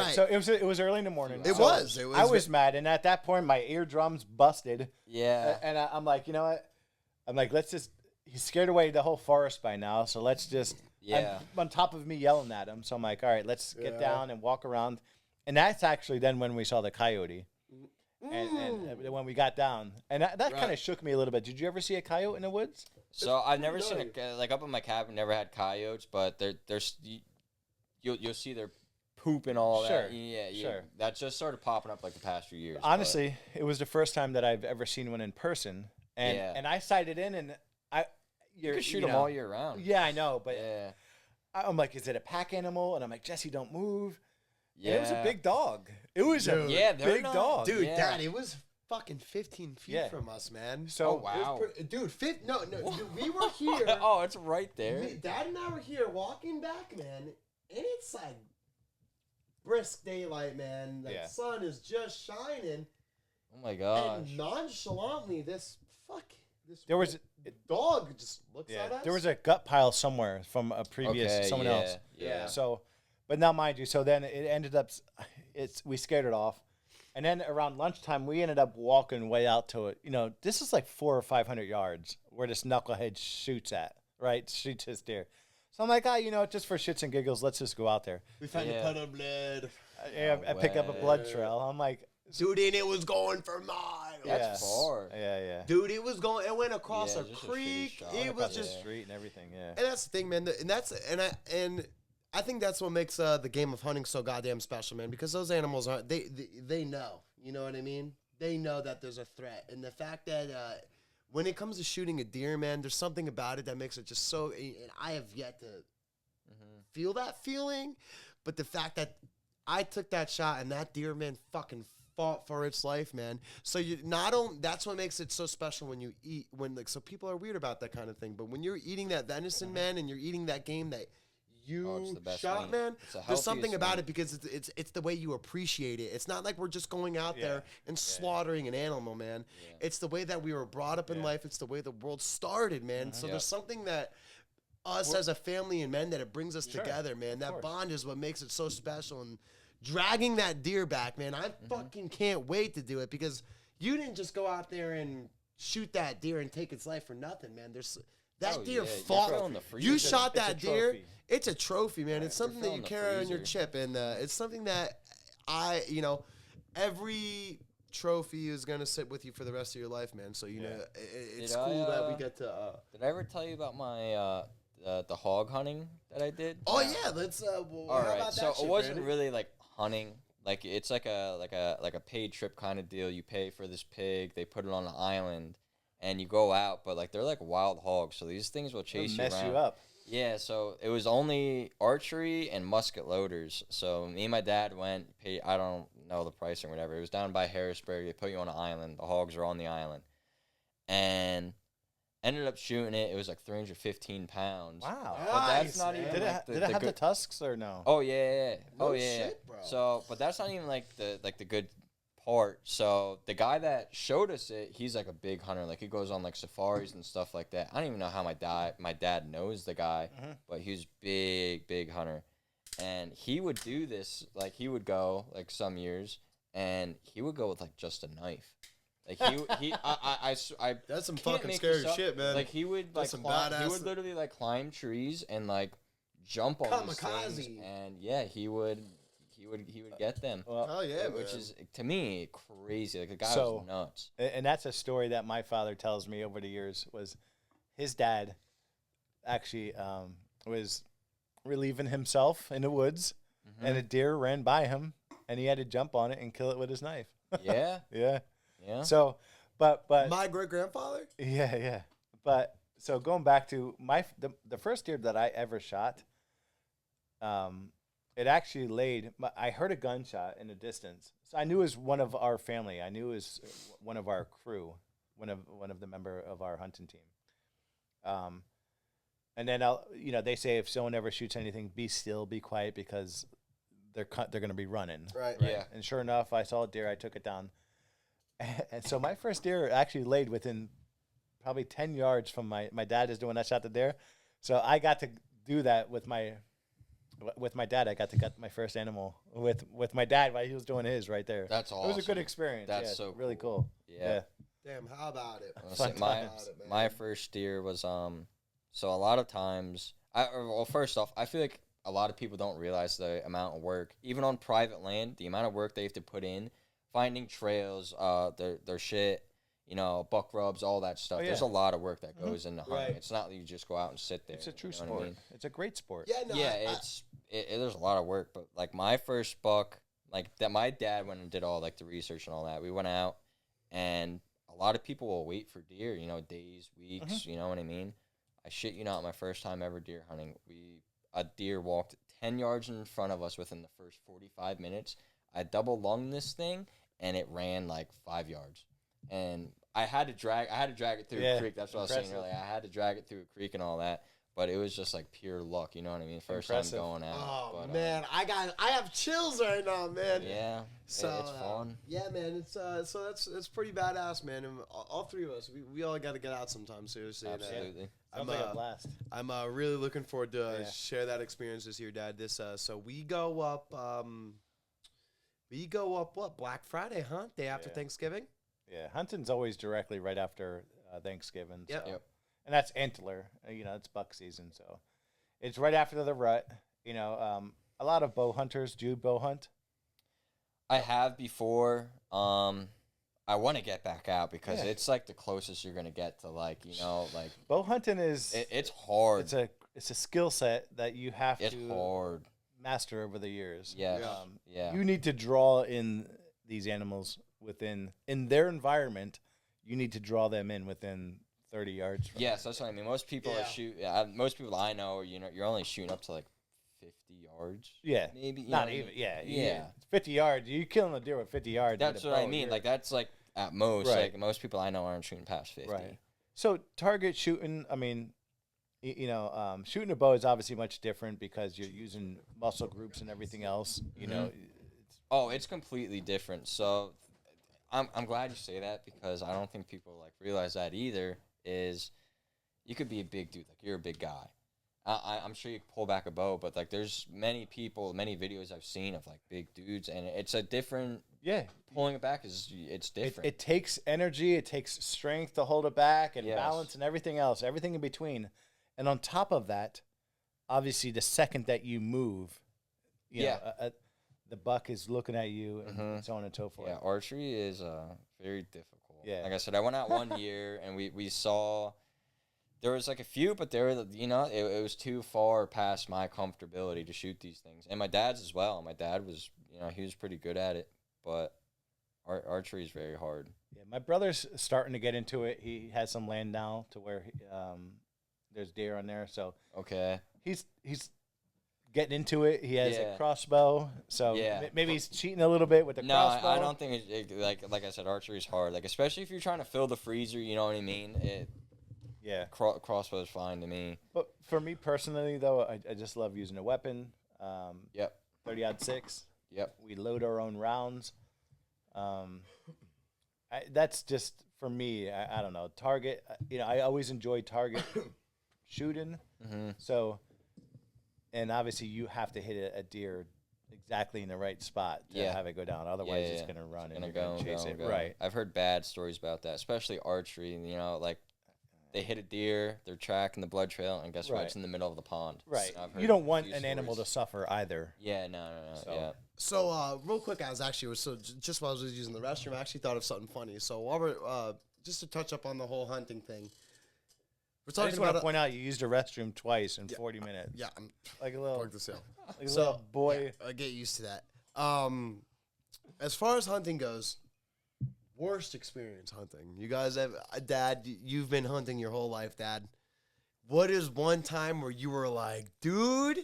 Right. So it was early in the morning. It So was. I was mad, and at that point, my eardrums busted. Yeah. And I'm like, you know what? I'm like, let's just. He's scared away the whole forest by now, so let's just. Yeah. I'm on top of me yelling at him, so I'm like, all right, let's get Yeah. down and walk around. And that's actually then when we saw the coyote. And when we got down, and that kind Right. of shook me a little bit. Did you ever see a coyote in the woods? So I've never seen pretty like up in my cabin. Never had coyotes, but there's you'll see their poop and all Sure, that. Yeah, yeah. sure. That's just started popping up like the past few years. Honestly, it was the first time that I've ever seen one in person, and Yeah. and I sighted in, and you can shoot you them know, all year round. Yeah, I know, but Yeah, I'm like, is it a pack animal? And I'm like, Jesse, don't move. yeah. And it was a big dog. It was a Yeah, they're big not- dog. Dude, Yeah. Dad, it was fucking 15 feet Yeah. from us, man. So Oh, It was wow. dude, no, dude, we were here. Oh, it's right there. Dad and I were here walking back, man, and it's like brisk daylight, man. The Yeah. sun is just shining, Oh my gosh. and nonchalantly, this There was dog just looks at us. there was a gut pile somewhere from a previous Okay, someone yeah, else. yeah. So, but now mind you, so then it ended up, we scared it off, and then around lunchtime we ended up walking way out to it. You know, this is like 400 or 500 yards where this knucklehead shoots his deer. So I'm like, you know, just for shits and giggles, let's just go out there. we found Yeah. a puddle of blood, I picked up a blood trail. I'm like, dude, and it was going for miles. That's far. yeah. Dude, it was going. It went across Yeah, a just a shitty creek. shot. It Across was the just. street and everything. Yeah. And that's the thing, man. And I think that's what makes the game of hunting so goddamn special, man. Because those animals are they know, you know what I mean? They know that there's a threat, and the fact that when it comes to shooting a deer, man, there's something about it that makes it just so. And I have yet to feel that feeling, but the fact that I took that shot and that deer, man, fucking fought for its life, man. So you not only that's what makes it so special when you eat so people are weird about that kind of thing, but when you're eating that venison, man, and you're eating that game that Oh, it's you the best shot, meat. man, It's the there's something healthiest about meat. it because it's the way you appreciate it. It's not like we're just going out there and slaughtering an animal, man. It's the way that we were brought up in life. It's the way the world started, man. So Yep. there's something that us as a family and men that it brings us together, man. That course. bond is what makes it so special. And dragging that deer back, man, I fucking can't wait to do it because you didn't just go out there and shoot that deer and take its life for nothing, man. There's that Oh, deer yeah, you're fought. throwing the You freezer. shot It's a that deer. trophy. It's a trophy, man. It's something that you filling the carry on your freezer. chip, and it's something that every trophy is gonna sit with you for the rest of your life, man. So know, it's Did I, cool that we get to. Did I ever tell you about my the hog hunting that I did? Oh yeah, let's. Well, All how right, about so that shit, it wasn't Brandon? really like hunting. Like it's like a paid trip kind of deal. You pay for this pig, they put it on an island, and you go out. But like they're like wild hogs, so these things will chase you Mess around. you up. Yeah, so it was only archery and musket loaders. So me and my dad went. I don't know the price or whatever. It was down by Harrisburg. They put you on an island. The hogs are on the island, and Ended up shooting it. It was like 315 pounds. Wow. But that's Nice, not man. even Did it, like did it have the good. tusks or no? Oh yeah. No Oh yeah. shit, bro. So, but that's not even like the good part. So the guy that showed us it, he's like a big hunter. Like he goes on like safaris and stuff like that. I don't even know how my dad knows the guy, but he was big hunter, and he would do this. Like he would go like some years, and he would go with like just a knife. Like I That's some can't fucking make scary this up. shit, man. Like he would That's like some climb, he badass- would literally like climb trees and like jump on these Kamikaze. things, and yeah, he would get them. Well, Oh yeah, Which man. is to me crazy. Like the guy So- was nuts. and that's a story that my father tells me over the years. Was his dad actually was relieving himself in the woods, Mm-hmm. and a deer ran by him, and he had to jump on it and kill it with his knife. Yeah, Yeah. yeah. So, but My great grandfather. yeah. But so going back to the first deer that I ever shot, it actually laid. I heard a gunshot in the distance, so I knew it was one of our family. I knew it was one of our crew, one of the member of our hunting team. And then they say if someone ever shoots anything, be still, be quiet, because they're going to be running. Right. Yeah. And sure enough, I saw a deer. I took it down. And so my first deer actually laid within probably 10 yards from my dad is doing. I shot the deer. So I got to do that with my dad. I got to gut my first animal with my dad while he was doing his right there. That's It was a good awesome. experience. That's yeah, so really cool. Yeah. Damn, how about it? Honestly, Fun my times. my first deer was so a lot of times first off, I feel like a lot of people don't realize the amount of work, even on private land, the amount of work they have to put in finding trails, their shit, buck rubs, all that stuff. Oh, yeah. There's a lot of work that goes into hunting. Right. It's not that you just go out and sit there. It's a true you know what sport. I mean? It's a great sport. Yeah, no, Yeah, there's a lot of work, but like my first buck, like that, my dad went and did all like the research and all that. We went out, and a lot of people will wait for deer, days, weeks, you know what I mean? I shit you not, my first time ever deer hunting, a deer walked 10 yards in front of us within the first 45 minutes. I double lunged this thing, and it ran like 5 yards, and I had to drag it through a creek. That's what I was saying Impressive. earlier. I had to drag it through a creek and all that. But it was just like pure luck, you know what I mean? First Impressive. time going out. Oh but, man, I have chills right now, man. yeah, So it's fun. Yeah, man. It's so that's pretty badass, man. And all three of us, we all got to get out sometime. Seriously, and, Absolutely. Sounds like a blast. I'm really looking forward to Yeah. share that experience this year, Dad. So we go up what, Black Friday, huh? Day after Yeah. Thanksgiving. Yeah, hunting's always directly right after Thanksgiving. Yep. So. Yep. And that's antler. It's buck season, so it's right after the rut. A lot of bow hunters do bow hunt. I have before. I want to get back out because Yeah. it's like the closest you're gonna get to like Bow hunting is it's hard. it's a skill set that you have It's to hard. master over the years. Yes. Yeah. Yeah. You need to draw in these animals in their environment. You need to draw them in within 30 yards. From Yes, that's what I mean. Most people Yeah. most people I know, you're only shooting up to like 50 yards. Yeah. Maybe. you know Not what I even. mean? Yeah. Yeah. 50 yards. You're killing a deer with 50 yards. That's with a what I bow. mean. You're- Like that's like at most. Right. Like most people I know aren't shooting past 50. Right. So target shooting, I mean, shooting a bow is obviously much different because you're using muscle groups and everything else. Oh, it's completely different. So I'm glad you say that because I don't think people like realize that either. Is you could be a big dude, like you're a big guy. I'm sure you can pull back a bow, but like there's many videos I've seen of like big dudes, and it's a different. Yeah. Pulling it back it's different. It takes energy, it takes strength to hold it back, and Yes. balance and everything else, everything in between. And on top of that, obviously, the second that you move, the buck is looking at you, and so on and so forth. Yeah, archery is very difficult. Yeah. Like I said, I went out one year and we saw there was like a few, but there were it was too far past my comfortability to shoot these things, and my dad's as well. My dad was he was pretty good at it, but archery is very hard. Yeah, my brother's starting to get into it. He has some land now to where there's deer on there, so Okay. he's getting into it. He has Yeah. a crossbow, so Yeah. maybe he's cheating a little bit with the No, crossbow. I don't think like I said, archery is hard. Like especially if you're trying to fill the freezer, you know what I mean. Yeah. Crossbow is fine to me. But for me personally, though, I just love using a weapon. Yep. 30-06. Yep. We load our own rounds. That's just for me. I don't know. Target. I always enjoy target shooting. Mm-hmm. So, and obviously you have to hit a deer exactly in the right spot to have it go down. Otherwise, it's gonna run and you're gonna chase it. Right. I've heard bad stories about that, especially archery. Like they hit a deer, they're tracking the blood trail, and guess what? It's in the middle of the pond. Right. So I've heard you don't a want few an animal to stories. suffer either. Yeah. No. So- Yeah. So, real quick, just while I was using the restroom, I actually thought of something funny. So, while we're just to touch up on the whole hunting thing, we're I talking just want about to point out you used a restroom twice in 40 minutes. yeah, I'm Like a little, plug this in. like a So, little boy. yeah, I get used to that. As far as hunting goes, worst experience hunting. You guys have, Dad, you've been hunting your whole life, Dad. What is one time where you were like, dude,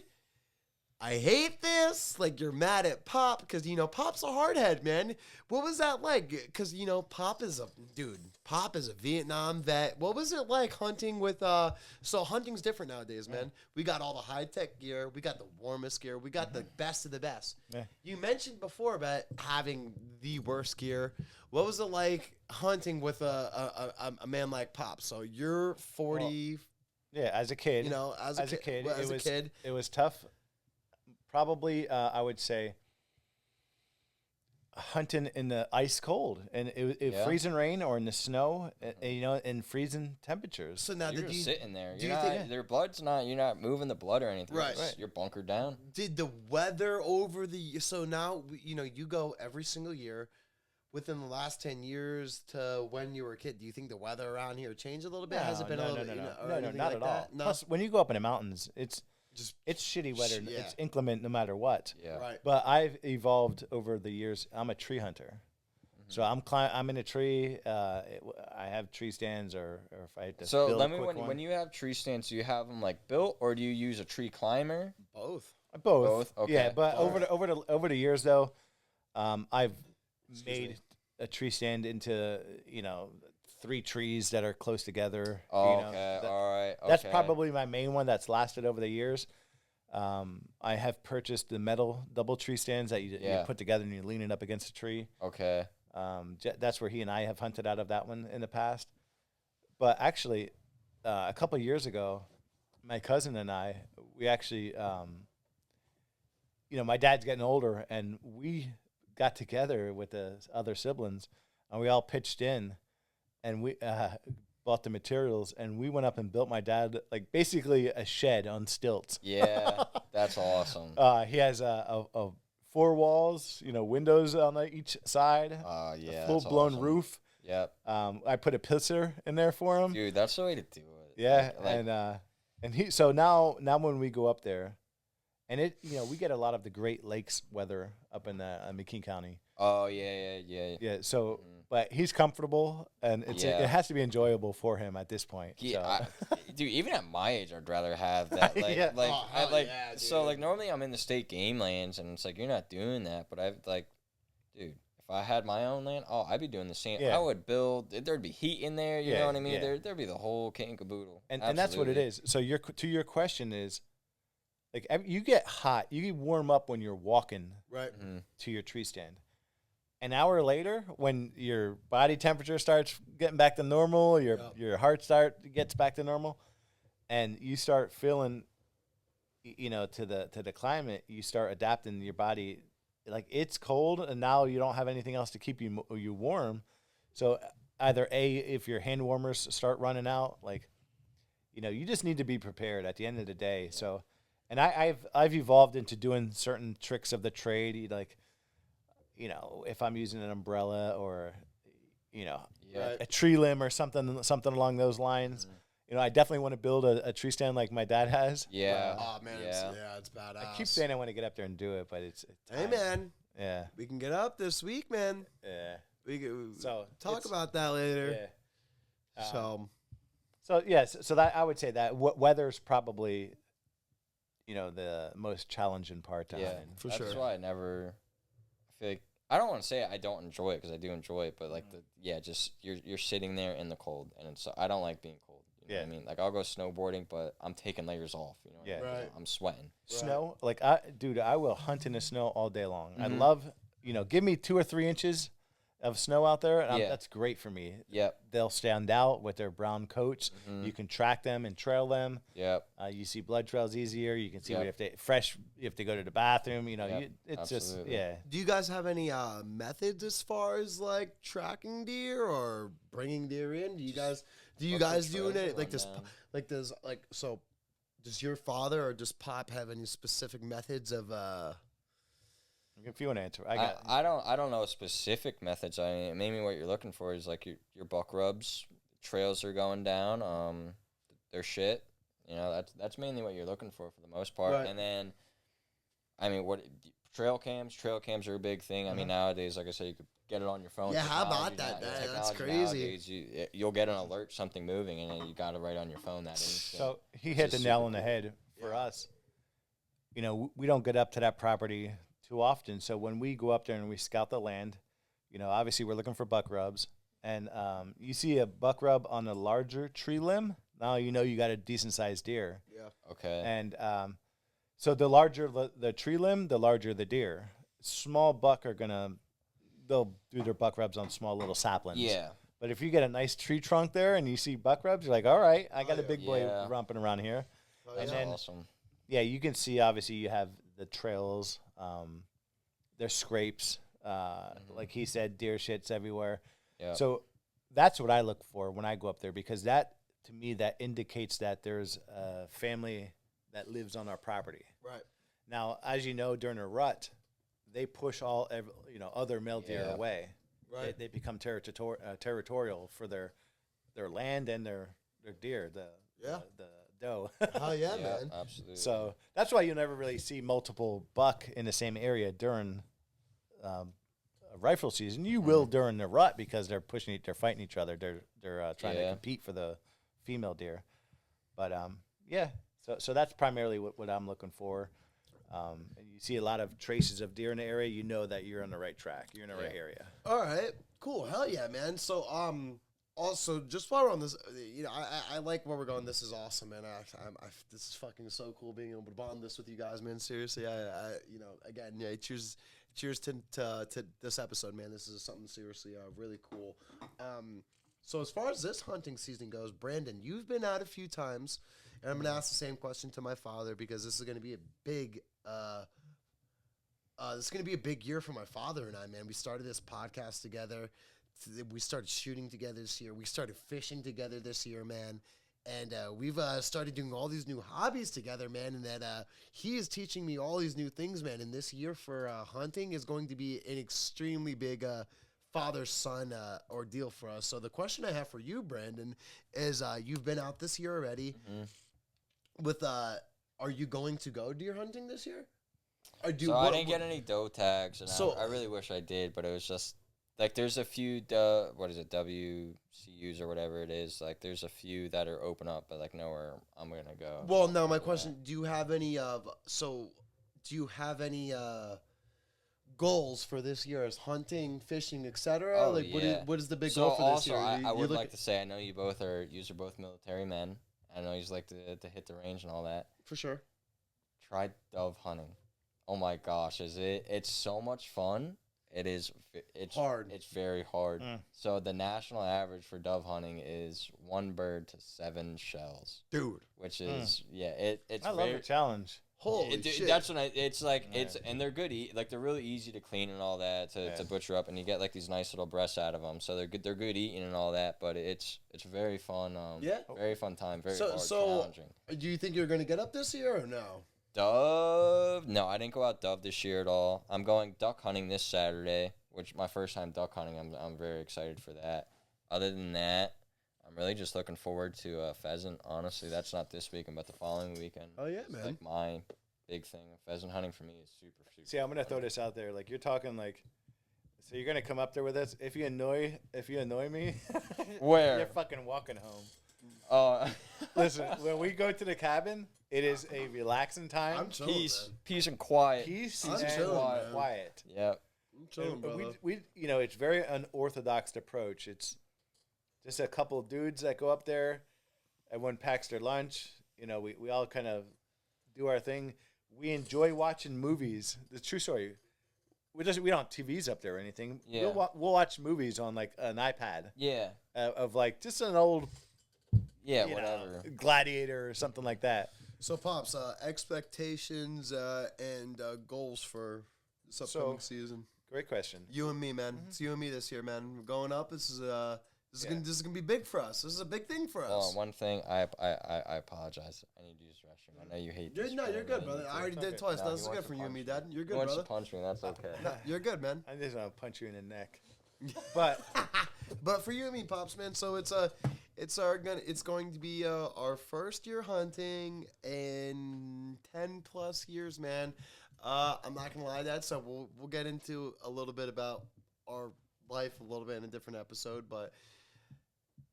I hate this? Like, you're mad at Pop because, Pop's a hardhead, man. What was that like? Because, Pop is a Vietnam vet. What was it like hunting with, so hunting's different nowadays, man. We got all the high-tech gear. We got the warmest gear. We got the best of the best. Yeah. You mentioned before about having the worst gear. What was it like hunting with a man like Pop? So you're 40, Yeah, as a kid. as a kid, it was tough. Probably, I would say, hunting in the ice cold and freezing rain or in the snow, in freezing temperatures. So now, You're did just you sitting there. do You're you not, think- their blood's not. You're not moving the blood or anything. Right. You're bunkered down. did the weather over the so now you go every single year within the last 10 years to when you were a kid? Do you think the weather around here changed a little bit? Has it been a little bit, or anything not like at all. that? No, Plus, when you go up in the mountains, it's shitty weather. Yeah. It's inclement no matter what. Yeah. right. But I've evolved over the years. I'm a tree hunter. So I'm in a tree. I have tree stands, or if I had to So build let a me quick one. when you have tree stands, do you have them like built or do you use a tree climber? Both. Both. Okay. Yeah, but All over the years though, I've made a tree stand into 3 trees that are close together. Oh, okay. All right. Okay. That's probably my main one that's lasted over the years. I have purchased the metal double tree stands that you put together and you lean it up against a tree. Okay. That's where he and I have hunted out of that one in the past. But actually, a couple of years ago, my cousin and I, we actually, my dad's getting older, and we got together with the other siblings, and we all pitched in, and we bought the materials, and we went up and built my dad like basically a shed on stilts. Yeah, that's awesome. He has a 4 walls, windows on each side. Yeah. Full that's blown awesome. roof. Yep. I put a pisser in there for him. Dude, that's the way to do it. Yeah, Like, and he so now when we go up there, and we get a lot of the Great Lakes weather up in McKean County. oh yeah. Yeah, so but he's comfortable, and it has to be enjoyable for him at this point. Yeah, dude. Even at my age, I'd rather have that. Like, Yeah. Oh, hell yeah, So, dude. like, normally I'm in the state game lands, and it's like you're not doing that. But I've like, dude, if I had my own land, I'd be doing the same. Yeah. I would build. There'd be heat in there. You Yeah, know what I mean? yeah. There'd be the whole kit and caboodle. and that's what it Absolutely. is. So your question is, like, you get hot, you warm up when you're walking Right. to your tree stand. An hour later, when your body temperature starts getting back to normal, your heart gets back to normal, and you start feeling, to the climate, you start adapting your body. Like, it's cold, and now you don't have anything else to keep you warm. So either if your hand warmers start running out, like, you just need to be prepared at the end of the day. So, and I've evolved into doing certain tricks of the trade, like, if I'm using an umbrella or, Yeah. a tree limb or something along those lines. I definitely want to build a tree stand like my dad has. Yeah. Oh man, Yeah. it's badass. I keep saying I want to get up there and do it, but it's Hey time. man, Yeah. we can get up this week, man. Yeah. We can So talk it's- about that later. Yeah. So yes, so that I would say that weather's probably, the most challenging part to Yeah. hunting. For That's sure. why I never. I feel like I don't want to say I don't enjoy it because I do enjoy it, but like just you're sitting there in the cold, and it's I don't like being cold. You know what I mean? Like, I'll go snowboarding, but I'm taking layers off. You know what I mean? Right. I'm sweating. Snow, like I will hunt in the snow all day long. I Mhm. love, give me 2 or 3 inches of snow out there, and Yeah. that's great for me. Yep. They'll stand out with their brown coats. Mhm. You can track them and trail them. Yep. You see blood trails easier. You can see Yep. if they go to the bathroom. Yep, It's absolutely. just yeah. Do you guys have any methods as far as like tracking deer or bringing deer in? Do you guys Look for do trails it to like run this? down. Like does like so? Does your father or does Pop have any specific methods of If you want to answer, I got. I don't know specific methods. I mean, maybe what you're looking for is like your buck rubs, trails are going down. They're shit. You know, that's mainly what you're looking for the most part. Right. And then, I mean, what trail cams? Trail cams are a big thing. I mean, nowadays, like I said, you could get it on your phone. Yeah, how about Technology that, now- man? That's technology crazy. nowadays, you'll get an alert, something moving, and then you got it right on your phone that instant. So he which hit is the super nail on the cool. head for Yeah. us. We don't get up to that property too often. So when we go up there and we scout the land, obviously we're looking for buck rubs. And you see a buck rub on a larger tree limb, now you got a decent sized deer. Okay. And so the larger the tree limb, the larger the deer. Small buck they'll do their buck rubs on small little saplings. Yeah. But if you get a nice tree trunk there and you see buck rubs, you're like, all right, I got a yeah. big boy Yeah. romping around here. Oh, That's and then- awesome. Yeah, you can see obviously you have the trails, there's scrapes, like he said, deer shits everywhere. Yeah. So that's what I look for when I go up there, because that to me that indicates that there's a family that lives on our property. right? Now, as you know, during a rut, they push other male deer Yeah. away. Right. They become territorial for their land and their deer, the doe. Oh yeah, Yeah, man. absolutely. So that's why you never really see multiple buck in the same area during a rifle season. You will during the rut because they're fighting each other. They're trying to Yeah. compete for the female deer. But yeah, so that's primarily what I'm looking for. And you see a lot of traces of deer in the area. You know that you're on the right track. You're in the right area. All right, cool. Hell yeah, man. So also just while we're on this, I like where we're going. This is awesome, man. This is fucking so cool being able to bond this with you guys, man. Seriously, again, yeah. Cheers to this episode, man. This is something seriously really cool. So as far as this hunting season goes, Brandon, you've been out a few times, and I'm gonna ask the same question to my father because this is gonna be a big. This is gonna be a big year for my father and I, man. We started this podcast together. We started shooting together this year. We started fishing together this year, man. And we've started doing all these new hobbies together, man. And that he is teaching me all these new things, man. And this year for hunting is going to be an extremely big father-son ordeal for us. So the question I have for you, Brandon, is you've been out this year already. With are you going to go deer hunting this year? Or I didn't get any doe tags, and So- I really wish I did, but it was just like there's a few WCUs or whatever it is. Like there's a few that are open up, but like nowhere I'm gonna go. Well, no, my for question: do you have any goals for this year as hunting, fishing, etc.? Oh, like, yeah. what is the big So goal for this also, year? I would look like to say I know you both are both military men. I know you like to hit the range and all that. for sure. Try dove hunting. Oh my gosh, it's so much fun. It's Hard. It's very hard. Mm. So the national average for dove hunting is 1 bird to 7 shells, Dude, which is it's I love very, your challenge. holy Dude, shit! that's when it's like and they're good. Like they're really easy to clean and all that to Yeah. butcher up, and you get like these nice little breasts out of them. So they're good. They're good eating and all that. But it's very fun. Yeah. very fun time. Very So- hard, so- challenging. Do you think you're going to get up this year or no? Dove? No, I didn't go out dove this year at all. I'm going duck hunting this Saturday, which my first time duck hunting. I'm very excited for that. Other than that, I'm really just looking forward to pheasant. Honestly, that's not this weekend, but the following weekend. Oh yeah, It's man. like my big thing. Pheasant hunting for me is super. See, I'm gonna fun. throw this out there. Like you're talking like, so you're gonna come up there with us. If you annoy me, Where? you're fucking walking home. Uh, Listen, when we go to the cabin, it is a relaxing time. I'm chilling, peace, man. peace and quiet. Peace I'm and chilling, man. quiet. Yep. I'm chilling, And brother. we it's very unorthodox approach. It's just a couple of dudes that go up there, Everyone packs their lunch. You know, we all kind of do our thing. We enjoy watching movies. The true story. We don't have TVs up there or anything. Yeah. We'll watch movies on like an iPad Yeah. of like just an old Yeah. you know, Whatever. Gladiator or something like that. So, Pops, expectations and goals for this upcoming season. Great question. You and me, man. It's you and me this year, man. We're going up. This is gonna be big for us. This is a big thing for us. One thing, I apologize. I need to use the restroom. I know you hate this. You're but good, I brother. need I to. already did Okay. twice. No, No, he this is wants good to for you and punch me, me. Dad. You're He good, wants brother. to punch me. That's okay. No, you're good, man. I just want to punch you in the neck. But But for you and me, Pops, man. So it's going to be our first year hunting in 10+ years, man. I'm not gonna lie, Dad. So we'll get into a little bit about our life a little bit in a different episode, but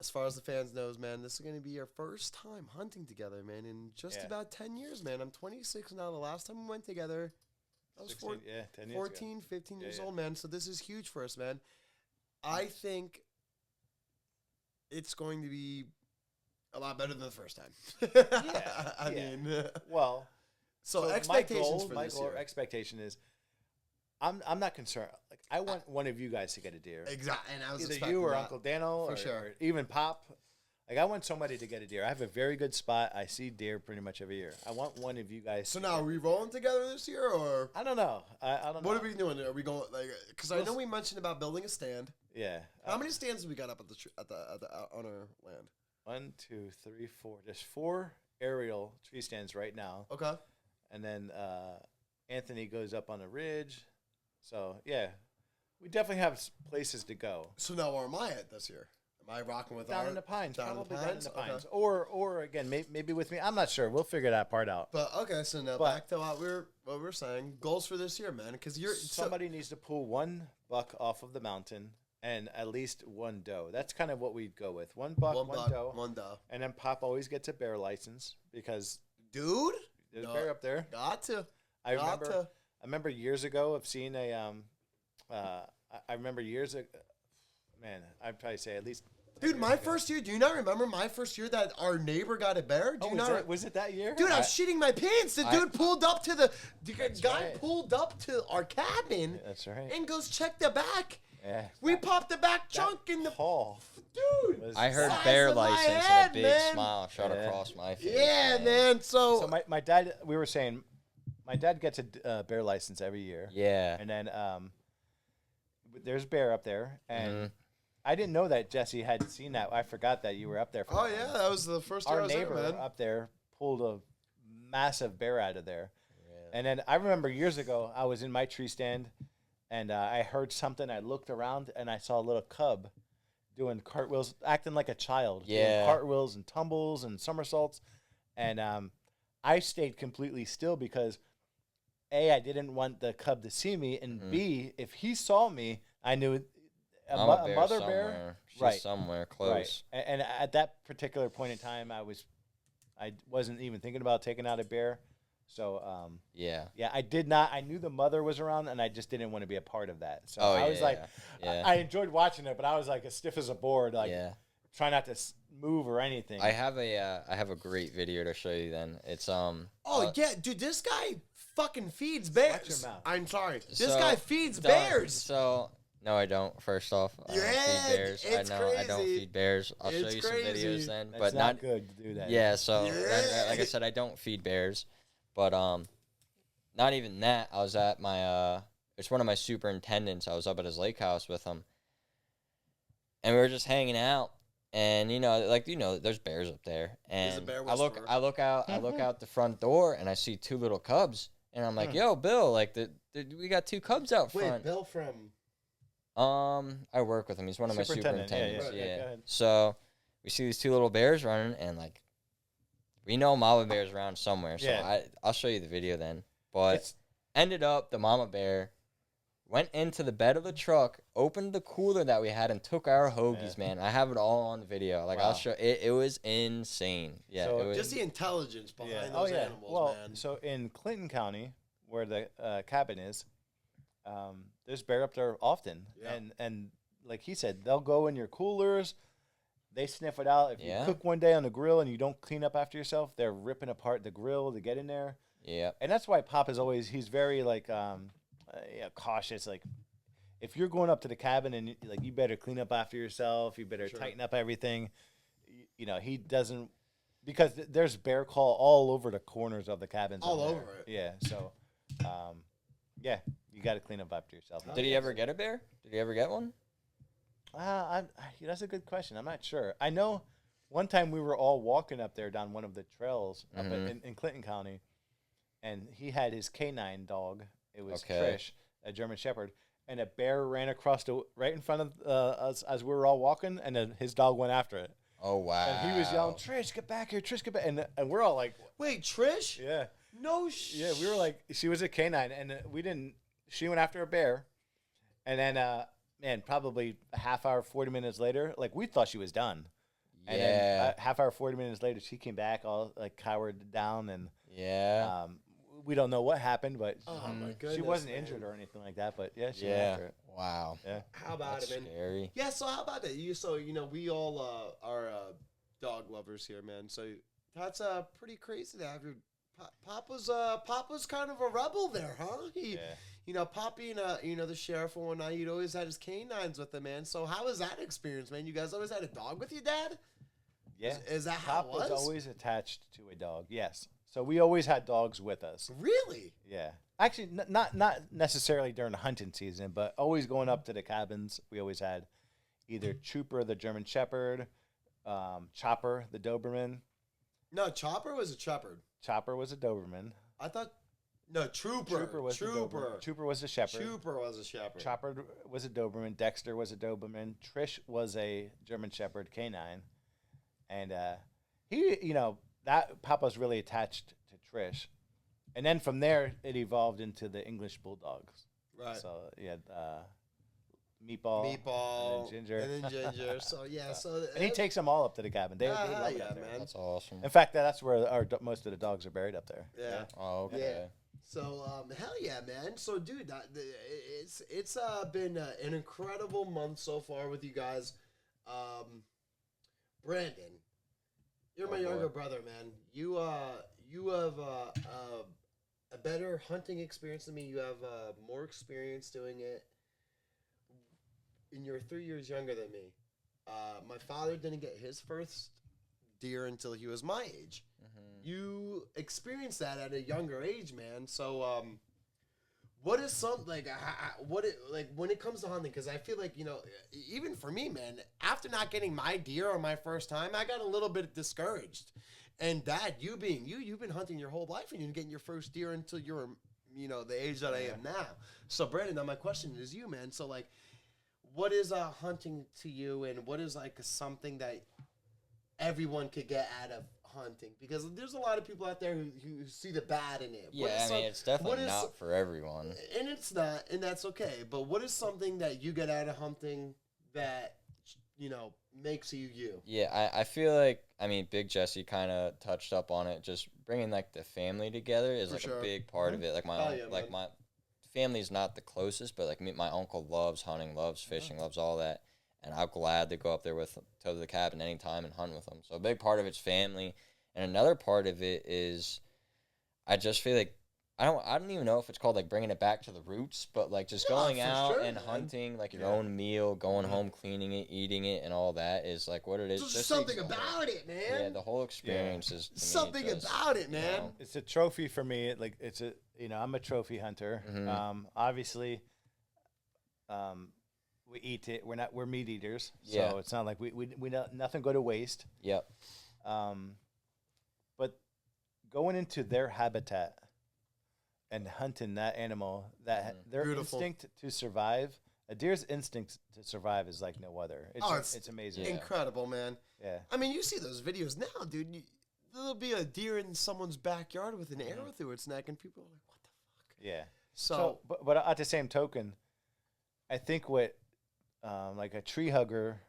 as far as the fans knows, man, this is going to be our first time hunting together, man, in just about 10 years, man. I'm 26 now. The last time we went together, I was 16, 10 years 14, ago. 15 years yeah. old, man. So this is huge for us, man. I think it's going to be a lot better than the first time. I yeah. mean, Well, so my expectations goal, for my this goal year. expectation is, I'm not concerned. Like I want one of you guys to get a deer. Exactly, and I was Either expecting you or that. Uncle Dano, For or, sure. or even Pop. Like I want somebody to get a deer. I have a very good spot. I see deer pretty much every year. I want one of you guys. So to now, get are we rolling together this year, or I don't know. I don't know. what are we doing? Are we going like? Because I know we mentioned about building a stand. Yeah. How many stands have we got up at the on our land? 1, 2, 3, 4. There's 4 aerial tree stands right now, Okay. and then Anthony goes up on a ridge. So yeah, we definitely have places to go. So now, where am I at this year? Am I rocking with Down our in the pines, Down in the probably down in pines? the Okay. pines, or again maybe with me. I'm not sure. We'll figure that part out. But okay, so now But- back to what we're saying. Goals for this year, man. Because you're Somebody needs to pull 1 buck off of the mountain and at least 1 doe. That's kind of what we'd go with. 1 buck, one doe, one doe. and then Pop always gets a bear license because Dude, there's No. a bear up there. got to. I got remember. to. I remember years ago of seeing a. I remember years ago. Man, I'd probably say at least. 10 Dude, years my ago. first year. Do you not remember my first year that our neighbor got a bear? Do Oh, you not? was it that year? Dude, I was shitting my pants. The dude pulled up to the That's guy right. pulled up to our cabin That's right. and goes check the back. Yeah. We popped the back chunk in the Paul. dude. was- I heard Size bear of my license head, and a big man. smile shot Yeah. across my face. Yeah, man. So my dad. We were saying, my dad gets a bear license every year. Yeah. And then there's bear up there, and Mhm. I didn't know that Jesse had seen that. I forgot that you were up there. For Oh that yeah, one. that was the first year I Our was there, neighbor man. up there pulled a massive bear out of there, and then I remember years ago I was in my tree stand, and I heard something. I looked around and I saw a little cub doing cartwheels, acting like a child. doing Yeah. cartwheels and tumbles and somersaults, and I stayed completely still because A, I didn't want the cub to see me, and B, if he saw me, I knew a Mama bear mother somewhere. bear, She's right, somewhere close. right. And at that particular point in time, I wasn't even thinking about taking out a bear. So Yeah. yeah, I did not. I knew the mother was around, and I just didn't want to be a part of that. So Oh, I was yeah, like, yeah. I enjoyed watching it, but I was like as stiff as a board, like Yeah. trying not to move or anything. I have a great video to show you. Then it's Oh yeah, dude, this guy fucking feeds bears. Watch your mouth. I'm sorry, this So, guy feeds don't- bears. So no, I don't. First off, I don't Yeah, feed bears. it's I know I don't crazy. feed bears. I'll show It's you some crazy. videos then, That's but not not good to do that. Yeah, so Yeah. like I said, I don't feed bears, but not even that. I was at my it's one of my superintendents. I was up at his lake house with him, and we were just hanging out. And there's bears up there, He's a and bear I look whisperer. out the front door, and I see 2 little cubs, and I'm like, "Yo, Bill, like we got 2 cubs out Wait, front." Bill from I work with him. He's one of my Superintendent, yeah, superintendents. yeah. Yeah. Right, go ahead. So we see these 2 little bears running, and like we know mama bear's around somewhere. So Yeah. I'll show you the video then. But It's- ended up the mama bear went into the bed of the truck, opened the cooler that we had, and took our hoagies. Yeah. Man, I have it all on the video. Like I'll Wow. show it. It was insane. Yeah. So it was, just the intelligence behind Yeah. those animals, Well, man. so in Clinton County, where the cabin is, there's bear up there often, Yeah. and like he said, they'll go in your coolers, They sniff it out. If Yeah. you cook one day on the grill and you don't clean up after yourself, they're ripping apart the grill to get in there. Yep. And that's why Pop is always, he's very like cautious. Like if you're going up to the cabin and like you better clean up after yourself, you better tighten up everything. You know, he doesn't, because there's bear call all over the corners of the cabins. All on there. over it. Yeah. So, yeah, you got to clean up after yourself. Did he ever get a bear? Did he ever get one? That's a good question. I'm not sure. I know one time we were all walking up there down one of the trails up in Clinton County, and he had his canine dog. It was Okay. Trish, a German Shepherd, and a bear ran across right in front of us as we were all walking, and then his dog went after it. Oh wow. And he was yelling, "Trish, get back here! Trish, get back!" And we're all like, Wait, Trish? "Yeah, No yeah." We were like, she was a canine, and we didn't. She went after a bear, and then man, probably a half hour, 40 minutes later, like we thought she was done. And then Yeah. a half hour, 40 minutes later, she came back all like cowered down, and Yeah. we don't know what happened, but Oh my she goodness, wasn't man. injured or anything like that. But yeah, she went Yeah. after it. Wow. Yeah. How about That's it, man? scary. Yeah, so how about that? We all are dog lovers here, man. So that's pretty crazy to have your Papa's kind of a rebel there, huh? Pop being the sheriff and whatnot, he'd always had his canines with him, man. So how was that experience, man? You guys always had a dog with your dad? Yeah. Is that how Pop it was? was always attached to a dog. Yes. So we always had dogs with us. Really? Yeah. Actually, not necessarily during the hunting season, but always going up to the cabins. We always had either Trooper, the German Shepherd, Chopper, the Doberman. No, Chopper was a shepherd. Chopper was a Doberman. I thought. No, Trooper. Trooper was the Doberman. Trooper was a shepherd. Trooper was a shepherd. Chopper was a Doberman. Dexter was a Doberman. Trish was a German Shepherd canine, and that Papa's really attached to Trish, and then from there it evolved into the English Bulldogs. Right. So you had Meatball, Meatball, and then Ginger, and then Ginger. So yeah, and he takes them all up to the cabin. They love yeah, it up there. man. That's awesome. In fact, that's where most of the dogs are buried up there. Yeah. Oh, okay. Yeah. So hell yeah, man. So dude, it's been an incredible month so far with you guys. Brandon, you're my younger brother, man. You have a better hunting experience than me. You have more experience doing it. And you're 3 years younger than me. My father didn't get his first deer until he was my age. You experienced that at a younger age, man. So, what is something when it comes to hunting? Because I feel like even for me, man, after not getting my deer on my first time, I got a little bit discouraged. And Dad, you've been hunting your whole life, and you didn't get your first deer until you were, the age that I am now. So, Brandon, now my question is you, man. So, like, what is hunting to you, and what is something that everyone could get out of hunting? Because there's a lot of people out there who see the bad in it. Yeah, it's definitely not for everyone. And it's not, and that's okay. But what is something that you get out of hunting that, makes you you? Yeah, I feel like, Big Jesse kind of touched up on it. Just bringing, the family together is, a big part of it. Like, my family's not the closest, but, my uncle loves hunting, loves fishing, loves all that. And I'm glad to go up there to the cabin anytime and hunt with them. So a big part of it's family. And another part of it is I just feel like I don't even know if it's called bringing it back to the roots, but just going out and hunting your own meal, going home, cleaning it, eating it, and all that is what it is. There's something about it, man. Yeah, the whole experience is to me something just, about it, man. It's a trophy for me. It's a I'm a trophy hunter. Obviously, we eat it. We're meat eaters, so it's not like we nothing go to waste. Yep. But going into their habitat and hunting that animal, their instinct to survive, a deer's instinct to survive is like no other. It's amazing. Incredible, man. Yeah. You see those videos now, dude. There'll be a deer in someone's backyard with an arrow through its neck, and people are like, what the fuck? Yeah. So but at the same token, I think what a tree hugger,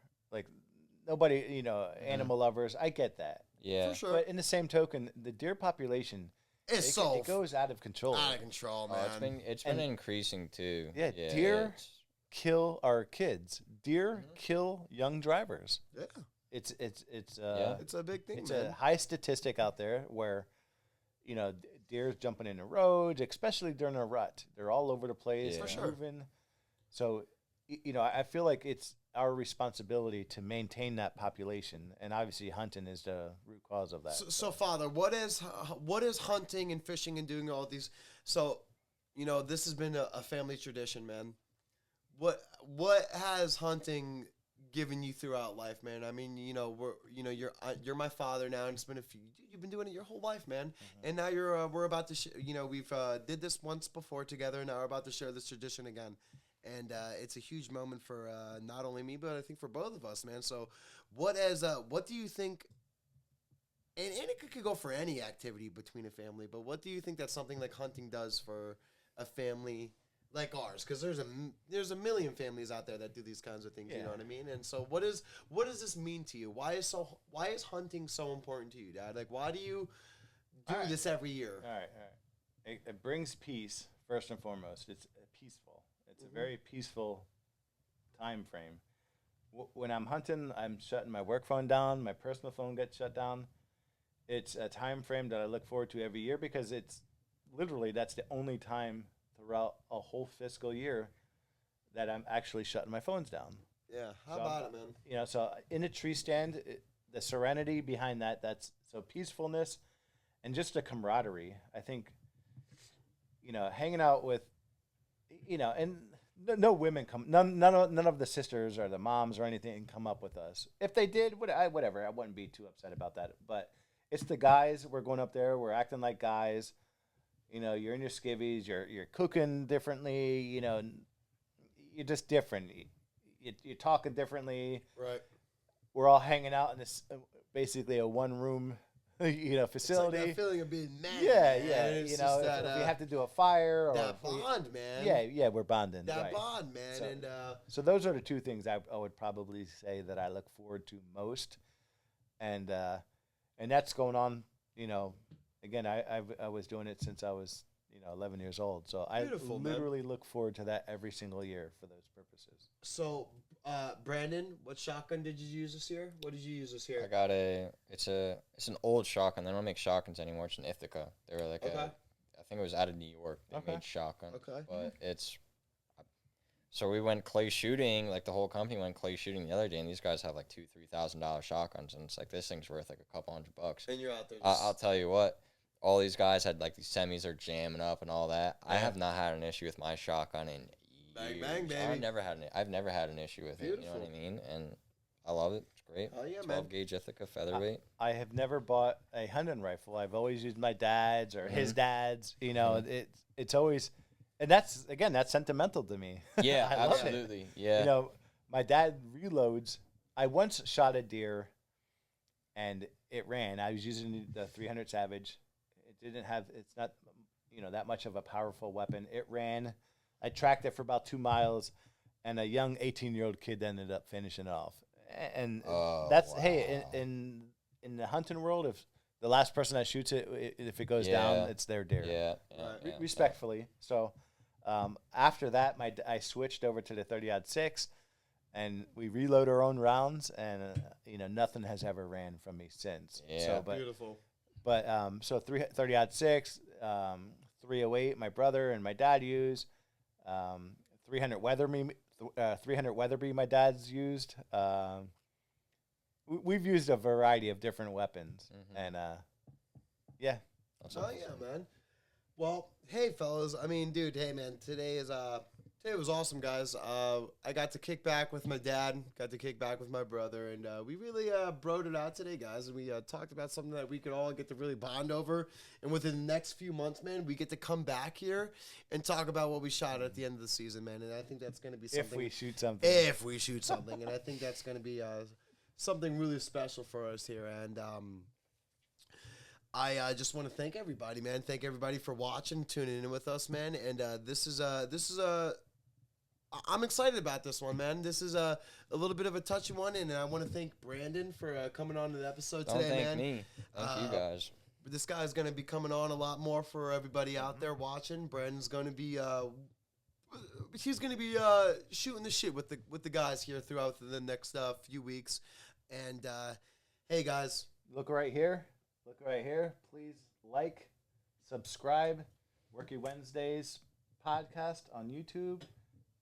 nobody, animal lovers, I get that. Yeah. For sure. But in the same token, the deer population, it goes out of control. Out of control, man. It's been increasing too. Yeah, deer kill our kids. Deer kill young drivers. Yeah. It's It's a big thing, it's man. a high statistic out there where, you know, deer's jumping in the roads, especially during a rut. They're all over the place, Yeah. they're For sure. moving. So, you know, I feel like it's our responsibility to maintain that population, and obviously hunting is the root cause of that. So, Father, what is hunting and fishing and doing all these? So, you know, this has been a family tradition, man. What has hunting given you throughout life, man? I mean, you know, you're my father now, and it's been you've been doing it your whole life, man. And now we're about to you know, we've did this once before together, and now we're about to share this tradition again. And it's a huge moment for not only me, but I think for both of us, man. So, what do you think? And it could go for any activity between a family, but what do you think that something like hunting does for a family like ours? Because there's a million families out there that do these kinds of things. You know Yeah. what I mean? And so, what does this mean to you? Why is hunting so important to you, Dad? Like, why do you do All right. this every year? All right. It brings peace first and foremost. It's peaceful. It's a very peaceful time frame. When I'm hunting, I'm shutting my work phone down. My personal phone gets shut down. It's a time frame that I look forward to every year because it's literally that's the only time throughout a whole fiscal year that I'm actually shutting my phones down. Yeah, how So, about it, man? You know, so in a tree stand, the serenity behind that's so peacefulness and just the camaraderie. I think, you know, hanging out with, you know, and no women come, none of the sisters or the moms or anything come up with us. If they did, whatever, I wouldn't be too upset about that. But it's the guys. We're going up there. We're acting like guys. You know, you're in your skivvies. You're cooking differently. You know, you're just different. You're talking differently. Right. We're all hanging out in this basically a one room, you know, facility. It's like that feeling of being mad. Yeah, man. yeah. It's You just know, that, if we have to do a fire or that if we- bond, man. yeah, we're bonding. That right. bond, man. So- And So those are the two things I would probably say that I look forward to most, and that's going on. You know, again, I was doing it since I was 11 years old. So I Beautiful, man. literally look forward to that every single year for those purposes. so, Brandon, what shotgun did you use this year? What did you use this year? I got it's an old shotgun. They don't make shotguns anymore. It's an Ithaca. They were like Okay. I think it was out of New York. They Okay. made shotguns. Okay. But so we went clay shooting, like the whole company went clay shooting the other day, and these guys have like $2,000-$3,000 shotguns, and it's like this thing's worth like a couple $100. And you're out there. I'll tell you what, all these guys had like these semis are jamming up and all that. I Yeah. have not had an issue with my shotgun in Bang, years. bang, baby. I've never had an issue with it. You know what I mean? And I love it. It's great. Oh, yeah, 12 man. gauge Ithaca featherweight. I have never bought a hunting rifle. I've always used my dad's or his dad's. You know, it's always, and that's sentimental to me. Yeah, I love it. absolutely. Yeah. You know, my dad reloads. I once shot a deer, and it ran. I was using the 300 Savage. It's not, that much of a powerful weapon. It ran. I tracked it for about 2 miles, and a young 18-year-old kid ended up finishing it off. And Oh, that's wow. hey, in the hunting world, if the last person that shoots it, if it goes down, Yeah. it's their deer. Yeah. Right. yeah, Respectfully. So after that, I switched over to the 30-06, and we reload our own rounds, and nothing has ever ran from me since. Yeah. So, Beautiful. so 30-06, 308, my brother and my dad use, 300 Weatherby, my dad's used. We've used a variety of different weapons, and yeah. That's Oh awesome. yeah, man. Well, hey fellas. I mean, dude. Hey man. Today was awesome, guys. I got to kick back with my dad. Got to kick back with my brother, and we really broed it out today, guys. And we talked about something that we could all get to really bond over. And within the next few months, man, we get to come back here and talk about what we shot at the end of the season, man. And I think that's going to be something. If we shoot something. If we shoot something, and I think that's going to be something really special for us here. And I just want to thank everybody, man. Thank everybody for watching, tuning in with us, man. And this is I'm excited about this one, man. This is a little bit of a touchy one, and I want to thank Brandon for coming on to the episode Don't today, thank man. me. Thank you guys. This guy's going to be coming on a lot more for everybody out there watching. Brandon's going to be he's going to be shooting the shit with the guys here throughout the next few weeks. And hey, guys. Look right here. Look right here. Please like, subscribe, Worky Wednesdays podcast on YouTube.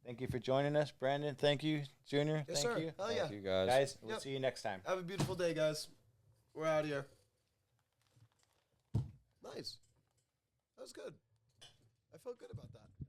Thank you for joining us, Brandon. Thank you, Junior. Yes, Thank sir. you. Hell Thank yeah. you guys. Guys, we'll Yep. see you next time. Have a beautiful day, guys. We're out of here. Nice. That was good. I felt good about that.